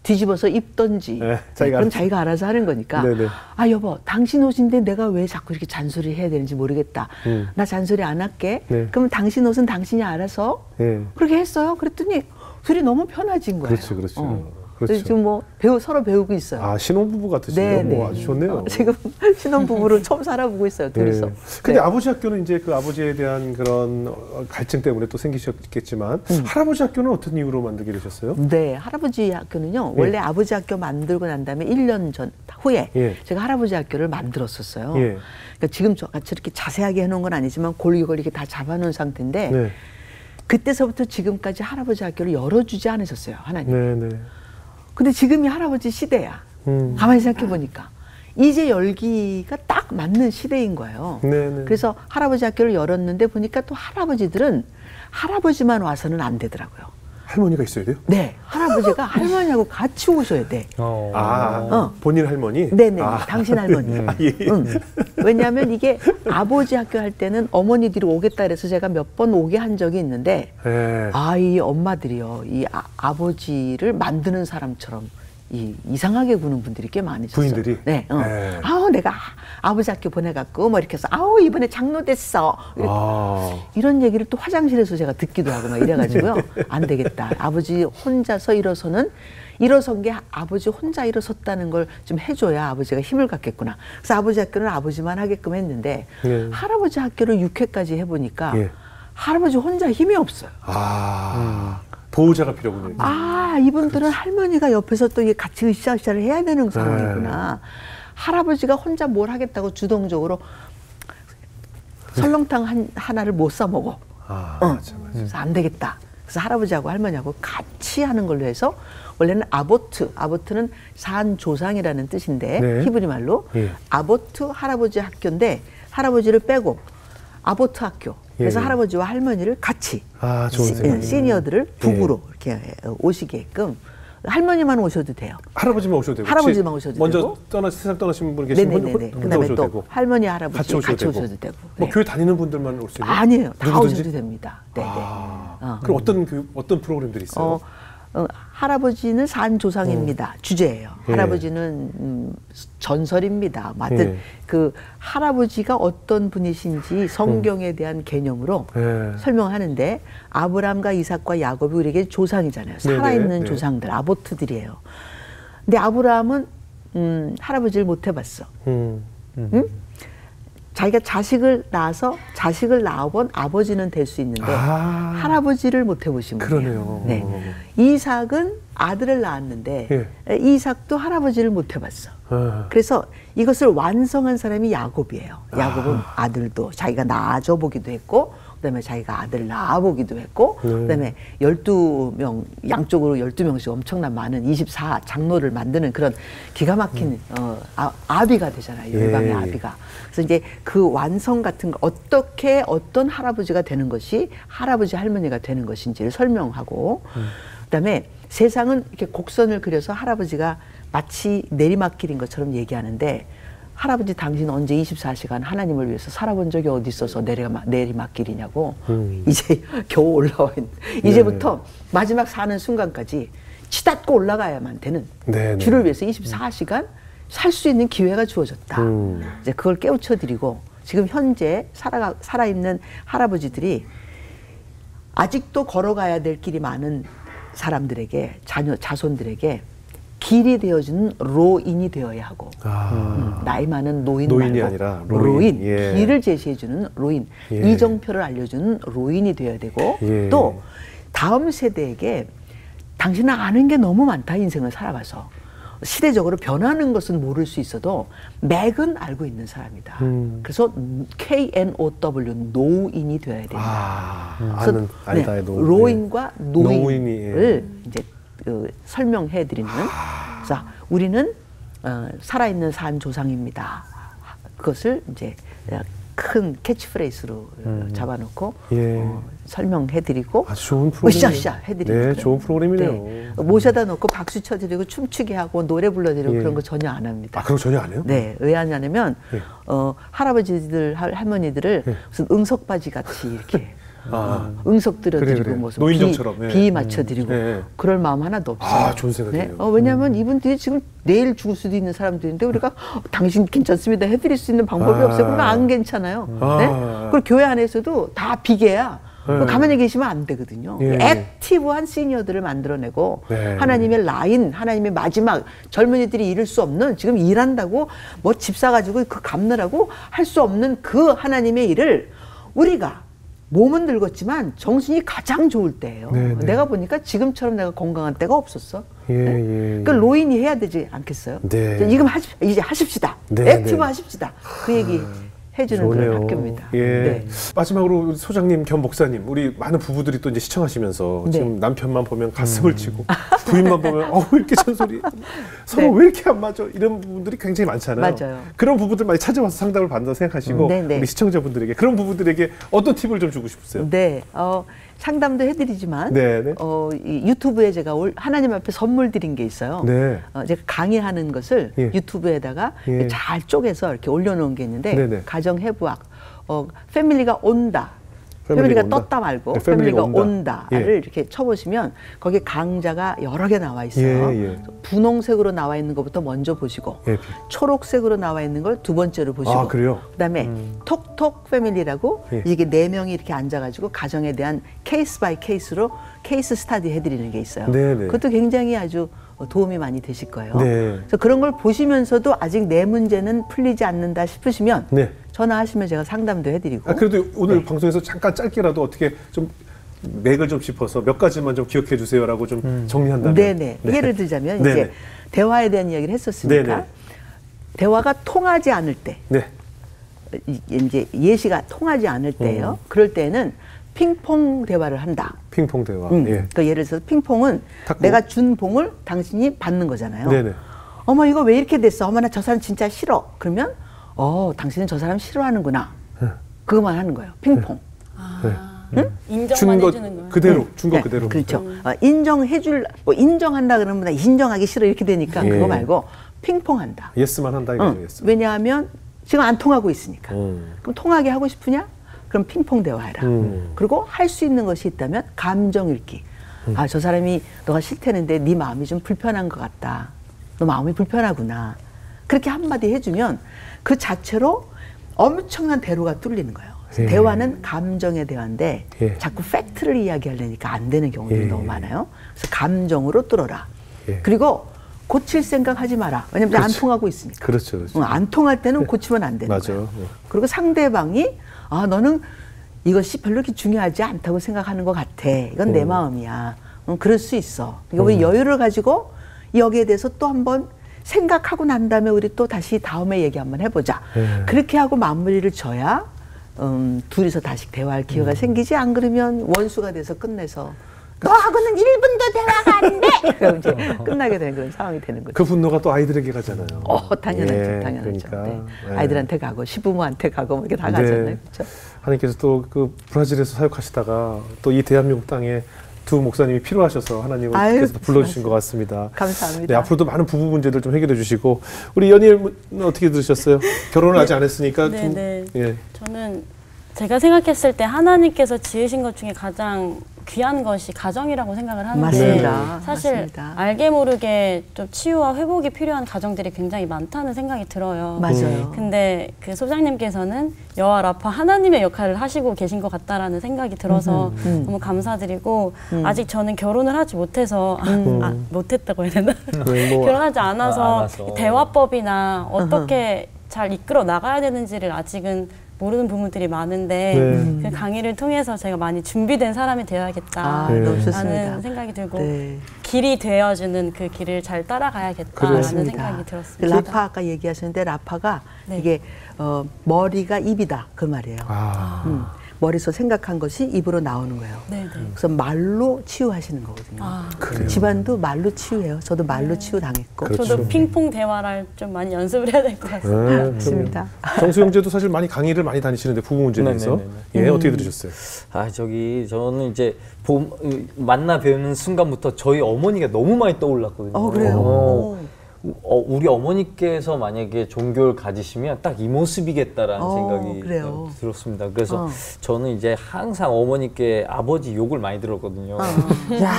뒤집어서 입던지 그럼 자기가 알아서 하는 거니까 아 여보 당신 옷인데 내가 왜 자꾸 이렇게 잔소리 해야 되는지 모르겠다. 나 잔소리 안 할게. 그럼 당신 옷은 당신이 알아서 그렇게 했어요. 그랬더니 둘이 너무 편해진 거예요. 그렇죠. 지금 뭐 서로 배우고 있어요. 아 신혼부부 같으시네요. 뭐 아주 좋네요. 지금 신혼부부로 처음 살아보고 있어요. 둘이서. 근데 아버지 학교는 이제 그 아버지에 대한 그런 갈증 때문에 또 생기셨겠지만 할아버지 학교는 어떤 이유로 만들게 되셨어요? 네, 할아버지 학교는요. 원래 아버지 학교 만들고 난 다음에 1년 후에 제가 할아버지 학교를 만들었었어요. 그러니까 지금 저같이 이렇게 자세하게 해놓은 건 아니지만 골고루 이렇게 다 잡아놓은 상태인데 그때서부터 지금까지 할아버지 학교를 열어주지 않으셨어요. 하나님. 근데 지금이 할아버지 시대야. 가만히 생각해 보니까 이제 열기가 딱 맞는 시대인 거예요. 그래서 할아버지 학교를 열었는데 보니까 또 할아버지들은 할아버지만 와서는 안 되더라고요. 할머니가 있어야 돼요? 네, 할아버지가 할머니하고 같이 오셔야 돼. 본인 할머니? 네네, 당신 할머니. 왜냐하면 이게 아버지 학교 할 때는 어머니들이 오겠다 그래서 제가 몇 번 오게 한 적이 있는데 이 엄마들이요, 이 아버지를 만드는 사람처럼 이상하게 구는 분들이 꽤 많으셨어요. 부인들이? 네. 내가 아버지 학교 보내갖고 뭐 이렇게 해서 이번에 장로 됐어. 이런 얘기를 또 화장실에서 제가 듣기도 하고 막 이래가지고요. 안 되겠다. 아버지 혼자서 일어선 게 아버지 혼자 일어섰다는 걸 좀 해줘야 아버지가 힘을 갖겠구나. 그래서 아버지 학교는 아버지만 하게끔 했는데 할아버지 학교를 6회까지 해보니까 할아버지 혼자 힘이 없어요. 보호자가 필요군요. 이분들은 할머니가 옆에서 또 같이 으쌰으쌰를 해야 되는 상황이구나. 할아버지가 혼자 뭘 하겠다고 주동적으로 설렁탕 하나를 못 사 먹어. 맞아. 그래서 안 되겠다. 그래서 할아버지하고 할머니하고 같이 하는 걸로 해서 원래는 아보트는 산조상이라는 뜻인데 네. 히브리 말로 아보트 할아버지 학교인데 할아버지를 빼고 아보트 학교. 그래서 할아버지와 할머니를 같이 좋은 생각. 시니어들을 부부로 이렇게 오시게끔 할머니만 오셔도 돼요. 할아버지만 오셔도 되고. 할아버지만 오셔도 먼저 되고. 세상 떠나신 분 계신 분들 그다음에 또 되고. 할머니 할아버지 같이 오셔도 되고. 뭐 교회 다니는 분들만 올 수 있나요? 아니에요. 다 오셔도 됩니다. 네네. 그럼 어떤 프로그램들이 있어요? 할아버지는 산조상입니다. 주제예요. 할아버지는 전설입니다. 맞든 그 할아버지가 어떤 분이신지 성경에 대한 개념으로 설명하는데 아브라함과 이삭과 야곱이 우리에게 조상이잖아요. 살아있는 조상들, 아보트들이에요. 근데 아브라함은 할아버지를 못 해봤어. 응? 자기가 자식을 낳아서 자식을 낳아본 아버지는 될 수 있는데 할아버지를 못 해보신 분이에요. 그러네요. 네. 이삭은 아들을 낳았는데 이삭도 할아버지를 못 해봤어. 그래서 이것을 완성한 사람이 야곱이에요. 야곱은 아들도 자기가 낳아줘 보기도 했고 그다음에 자기가 아들 낳아보기도 했고 그다음에 12명 양쪽으로 12명씩 엄청난 많은 24 장로를 만드는 그런 기가 막힌 아비가 되잖아요. 열방의 아비가. 그래서 이제 그 완성 같은 거 어떻게 어떤 할아버지가 되는 것이 할아버지 할머니가 되는 것인지를 설명하고 그다음에 세상은 이렇게 곡선을 그려서 할아버지가 마치 내리막길인 것처럼 얘기하는데 할아버지 당신 언제 24시간 하나님을 위해서 살아본 적이 어디 있어서 내리막길이냐고 이제 겨우 올라와 있는 이제부터 마지막 사는 순간까지 치닫고 올라가야만 되는 주를 위해서 24시간 살 수 있는 기회가 주어졌다. 이제 그걸 깨우쳐드리고 지금 현재 살아있는 할아버지들이 아직도 걸어가야 될 길이 많은 사람들에게 자손들에게 길이 되어주는 로인이 되어야 하고 나이 많은 노인이 말고 아니라 로인. 길을 제시해주는 로인 이정표를 알려주는 로인이 되어야 되고 또 다음 세대에게 당신은 아는 게 너무 많다 인생을 살아봐서 시대적으로 변하는 것은 모를 수 있어도 맥은 알고 있는 사람이다. 그래서 KNOW 노인이 되어야 된다. 아는 아니다의 노인. 로인과 노인을 이제 설명해 드리는. 자, 우리는 살아있는 산 조상입니다. 그것을 이제 큰 캐치프레이즈로 잡아놓고 설명해드리고 아주 좋은 프로그램. 으쌰으쌰 해드리고 네, 좋은 프로그램이네요. 네. 모셔다 놓고 박수 쳐드리고 춤추게 하고 노래 불러드리고 그런 거 전혀 안 합니다. 그런 거 전혀 안 해요? 네, 왜 하냐면 할아버지들 할머니들을 무슨 응석바지 같이 이렇게 응석 들어드리고 무슨 비 맞춰드리고 그럴 마음 하나도 없어요. 좋은 생각이네요. 왜냐하면 이분들이 지금 내일 죽을 수도 있는 사람들인데 우리가 당신 괜찮습니다 해드릴 수 있는 방법이 없어요. 그러면 안 괜찮아요. 네? 그리고 교회 안에서도 다 비계야. 가만히 계시면 안 되거든요. 액티브한 시니어들을 만들어내고 하나님의 라인, 하나님의 마지막 젊은이들이 이룰 수 없는 지금 일한다고 뭐 집 사가지고 그 갚느라고 할 수 없는 그 하나님의 일을 우리가 몸은 늙었지만 정신이 가장 좋을 때예요. 내가 보니까 지금처럼 내가 건강한 때가 없었어. 그러니까 로인이 해야 되지 않겠어요? 지금 이제 하십시다. 액티브 하십시다. 그 얘기 해주는 그런 학교입니다. 마지막으로 소장님 겸 목사님, 우리 많은 부부들이 또 이제 시청하시면서 지금 남편만 보면 가슴을 치고 부인만 보면 왜 이렇게 잔소리 서로 왜 이렇게 안 맞아 이런 부분들이 굉장히 많잖아요. 맞아요. 그런 부부들 많이 찾아와서 상담을 받는다고 생각하시고 우리 시청자분들에게 그런 부부들에게 어떤 팁을 좀 주고 싶으세요? 네, 상담도 해드리지만 이 유튜브에 제가 하나님 앞에 선물 드린 게 있어요. 제가 강의하는 것을 유튜브에다가 잘 쪼개서 이렇게 올려놓은 게 있는데 가정해부학 패밀리가 온다. 패밀리가 떴다 말고 패밀리가 온다를 이렇게 쳐보시면 거기에 강좌가 여러 개 나와 있어요. 분홍색으로 나와 있는 것부터 먼저 보시고 초록색으로 나와 있는 걸 두 번째로 보시고 그다음에 톡톡 패밀리라고 이게 4명이 이렇게 앉아가지고 가정에 대한 케이스 바이 케이스로 케이스 스타디 해드리는 게 있어요. 그것도 굉장히 아주 도움이 많이 되실 거예요. 그래서 그런 걸 보시면서도 아직 내 문제는 풀리지 않는다 싶으시면 전화하시면 제가 상담도 해드리고. 그래도 오늘 방송에서 잠깐 짧게라도 어떻게 좀 맥을 좀 짚어서 몇 가지만 좀 기억해 주세요라고 좀 정리한다면. 예를 들자면 이제 대화에 대한 이야기를 했었으니까 대화가 통하지 않을 때 이제 예시가 통하지 않을 때예요. 그럴 때는 핑퐁 대화를 한다. 핑퐁 대화. 예. 그러니까 예를 들어서 핑퐁은 탁구? 내가 준 봉을 당신이 받는 거잖아요. 네네. 어머 이거 왜 이렇게 됐어? 어머 나 저 사람 진짜 싫어. 그러면 당신은 저 사람 싫어하는구나. 그것만 하는 거예요. 핑퐁. 응? 인정만 해주는 거예요. 그대로 준 거 그대로. 그렇죠. 인정해줄 뭐 인정한다 그러면 나 인정하기 싫어 이렇게 되니까 그거 말고 핑퐁한다. 예스만 한다 이거죠. 예스. 왜냐하면 지금 안 통하고 있으니까. 그럼 통하게 하고 싶으냐? 그럼 핑퐁 대화해라. 그리고 할 수 있는 것이 있다면 감정 읽기. 아, 저 사람이 너가 싫다는데 네 마음이 좀 불편한 것 같다. 너 마음이 불편하구나. 그렇게 한마디 해주면 그 자체로 엄청난 대로가 뚫리는 거예요. 대화는 감정의 대화인데 자꾸 팩트를 이야기하려니까 안 되는 경우들이 너무 많아요. 그래서 감정으로 뚫어라. 그리고 고칠 생각 하지 마라. 왜냐면 안 통하고 있으니까. 그렇죠. 안 통할 때는 고치면 안 되는 거예요. 그리고 상대방이 아 너는 이것이 별로 그렇게 중요하지 않다고 생각하는 것 같아. 이건 내 마음이야. 그럴 수 있어. 그러니까 우리 여유를 가지고 여기에 대해서 또 한번 생각하고 난 다음에 우리 또 다시 다음에 얘기 한번 해보자. 그렇게 하고 마무리를 져야 둘이서 다시 대화할 기회가 생기지. 안 그러면 원수가 돼서 끝내서 너하고는 1분도 대화가 안 돼! 그럼 이제 끝나게 되는 그런 상황이 되는 거죠. 그 분노가 또 아이들에게 가잖아요. 당연하죠. 당연하죠. 그러니까. 아이들한테 가고 시부모한테 가고 뭐 이렇게 다 가잖아요. 그렇죠? 하나님께서 또 그 브라질에서 사역하시다가 또 이 대한민국 땅에 두 목사님이 필요하셔서 하나님께서 불러주신 것 같습니다. 감사합니다. 네, 앞으로도 많은 부부 문제들 좀 해결해 주시고 우리 연희는 어떻게 들으셨어요? 결혼을 아직 안 했으니까 네. 저는 제가 생각했을 때 하나님께서 지으신 것 중에 가장 귀한 것이 가정이라고 생각을 하는데 맞습니다. 사실 맞습니다. 알게 모르게 좀 치유와 회복이 필요한 가정들이 굉장히 많다는 생각이 들어요. 맞아요. 근데 그 소장님께서는 여호와 라파 하나님의 역할을 하시고 계신 것 같다라는 생각이 들어서 너무 감사드리고 아직 저는 결혼을 하지 못해서 못했다고 해야 되나? 결혼하지 않아서 대화법이나 어떻게 잘 이끌어 나가야 되는지를 아직은 모르는 부분들이 많은데 그 강의를 통해서 제가 많이 준비된 사람이 되어야겠다라는 생각이 들고 길이 되어주는 그 길을 잘 따라가야겠다라는 생각이 들었습니다. 라파 아까 얘기하셨는데 라파가 이게 머리가 입이다 그 말이에요. 머릿속 생각한 것이 입으로 나오는 거예요. 그래서 말로 치유하시는 거거든요. 집안도 말로 치유해요. 저도 말로 치유 당했고. 그렇죠. 저도 핑퐁 대화를 좀 많이 연습을 해야 될 것 같습니다. 맞습니다. 정수영제도 사실 많이 강의를 많이 다니시는데 부부 문제에 대해서 어떻게 들으셨어요? 저는 이제 만나 뵈는 순간부터 저희 어머니가 너무 많이 떠올랐거든요. 그래요? 우리 어머니께서 만약에 종교를 가지시면 딱 이 모습이겠다라는 생각이 들었습니다. 그래서 저는 이제 항상 어머니께 아버지 욕을 많이 들었거든요. 야,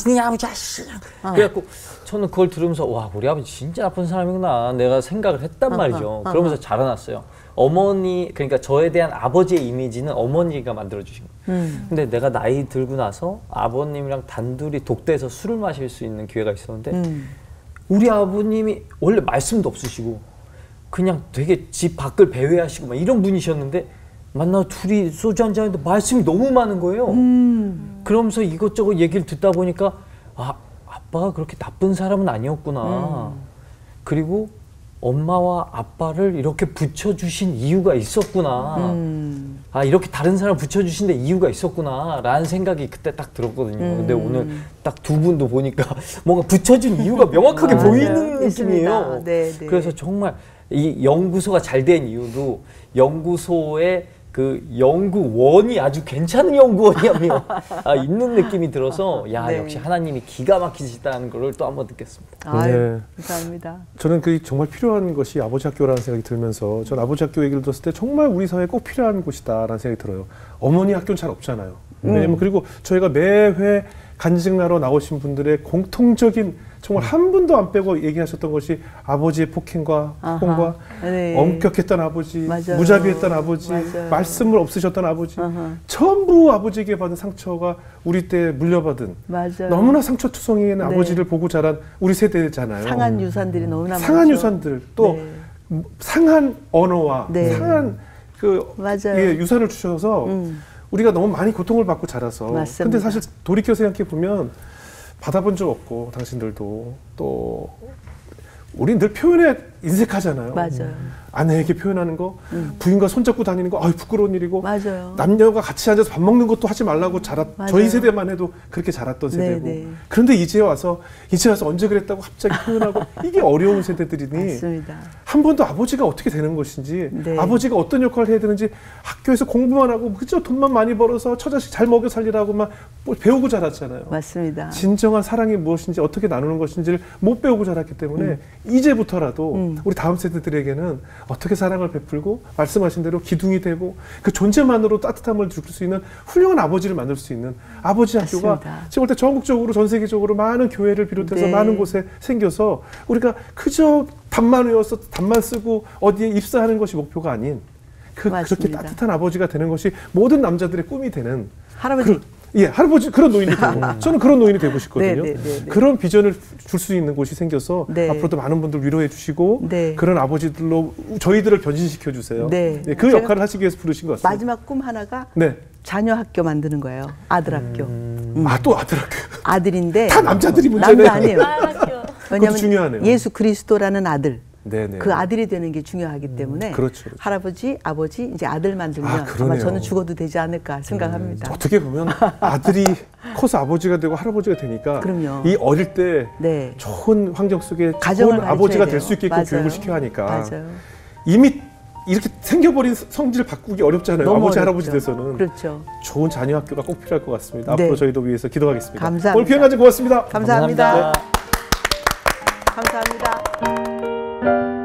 네 아버지 자식. 그래갖고 저는 그걸 들으면서 와, 우리 아버지 진짜 나쁜 사람이구나 내가 생각을 했단 말이죠. 그러면서 자라났어요. 어머니, 그러니까 저에 대한 아버지의 이미지는 어머니가 만들어주신 거예요. 근데 내가 나이 들고 나서 아버님이랑 단둘이 독대에서 술을 마실 수 있는 기회가 있었는데 우리 아버님이 원래 말씀도 없으시고 그냥 되게 집 밖을 배회하시고 막 이런 분이셨는데 만나서 둘이 소주 한잔 했는데 말씀이 너무 많은 거예요. 그러면서 이것저것 얘기를 듣다 보니까 아빠가 그렇게 나쁜 사람은 아니었구나. 그리고 엄마와 아빠를 이렇게 붙여주신 이유가 있었구나. 이렇게 다른 사람을 붙여주신 데 이유가 있었구나 라는 생각이 그때 딱 들었거든요. 근데 오늘 딱 두 분도 보니까 뭔가 붙여준 이유가 명확하게 보이는 느낌이에요. 그래서 정말 이 연구소가 잘 된 이유도 연구소의 그 연구원이 아주 괜찮은 연구원이라며 있는 느낌이 들어서 역시 하나님이 기가 막히시다는 걸 또 한번 느꼈습니다. 감사합니다. 저는 그 정말 필요한 것이 아버지 학교라는 생각이 들면서 전 아버지 학교 얘기를 들었을 때 정말 우리 사회에 꼭 필요한 곳이다라는 생각이 들어요. 어머니 학교는 잘 없잖아요. 왜냐면 그리고 저희가 매회 간증나러 나오신 분들의 공통적인 정말 한 분도 안 빼고 얘기하셨던 것이 아버지의 폭행과 폭언과 엄격했던 아버지, 무자비했던 아버지, 말씀을 없으셨던 아버지, 전부 아버지에게 받은 상처가 우리 때 물려받은 너무나 상처투성이인 아버지를 보고 자란 우리 세대잖아요. 상한 유산들이 너무나 상한 유산들, 또 상한 언어와 상한 유산을 주셔서 우리가 너무 많이 고통을 받고 자라서. 근데 사실 돌이켜 생각해 보면 받아본 적 없고 당신들도 또 우린 늘 표현에 인색하잖아요. 아내에게 표현하는 거, 부인과 손잡고 다니는 거, 부끄러운 일이고, 맞아요. 남녀가 같이 앉아서 밥 먹는 것도 하지 말라고 저희 세대만 해도 그렇게 자랐던 세대고, 네네. 그런데 이제 와서 언제 그랬다고 갑자기 표현하고 이게 어려운 세대들이니 맞습니다. 한 번도 아버지가 어떻게 되는 것인지, 네. 아버지가 어떤 역할을 해야 되는지 학교에서 공부만 하고 그저 돈만 많이 벌어서 처자식 잘 먹여 살리라고만 배우고 자랐잖아요. 맞습니다. 진정한 사랑이 무엇인지 어떻게 나누는 것인지를 못 배우고 자랐기 때문에 이제부터라도 우리 다음 세대들에게는 어떻게 사랑을 베풀고 말씀하신 대로 기둥이 되고 그 존재만으로 따뜻함을 줄 수 있는 훌륭한 아버지를 만들 수 있는 아버지 학교가 맞습니다. 지금 볼 때 전국적으로 전 세계적으로 많은 교회를 비롯해서 네. 많은 곳에 생겨서 우리가 그저 답만 외워서 답만 쓰고 어디에 입사하는 것이 목표가 아닌 그렇게 따뜻한 아버지가 되는 것이 모든 남자들의 꿈이 되는 할아버지 할아버지 그런 노인이 되고 저는 그런 노인이 되고 싶거든요. 그런 비전을 줄 수 있는 곳이 생겨서 네. 앞으로도 많은 분들 위로해 주시고 네. 그런 아버지들로 저희들을 변신시켜 주세요. 네. 네, 그 역할을 하시기 위해서 부르신 것 같습니다. 마지막 꿈 하나가 네. 자녀 학교 만드는 거예요. 아들 학교. 또 아들 학교. 아들인데 다 남자들이 문제네요. 남자 아니에요. 왜냐하면 중요하네요. 예수 그리스도라는 아들. 네네. 그 아들이 되는 게 중요하기 때문에 그렇죠. 할아버지, 아버지 이제 아들 만들면 아마 저는 죽어도 되지 않을까 생각합니다. 어떻게 보면 아들이 커서 아버지가 되고 할아버지가 되니까 그럼요. 이 어릴 때 네. 좋은 환경 속에 좋은 아버지가 될 수 있게끔 교육을 시켜야 하니까 맞아요. 이미 이렇게 생겨버린 성질을 바꾸기 어렵잖아요. 아버지, 어렵죠. 할아버지 돼서는. 그렇죠. 좋은 자녀 학교가 꼭 필요할 것 같습니다. 네. 앞으로 저희도 위해서 기도하겠습니다. 감사합니다. 오늘 표현까지 고맙습니다. 감사합니다. 감사합니다. 감사합니다.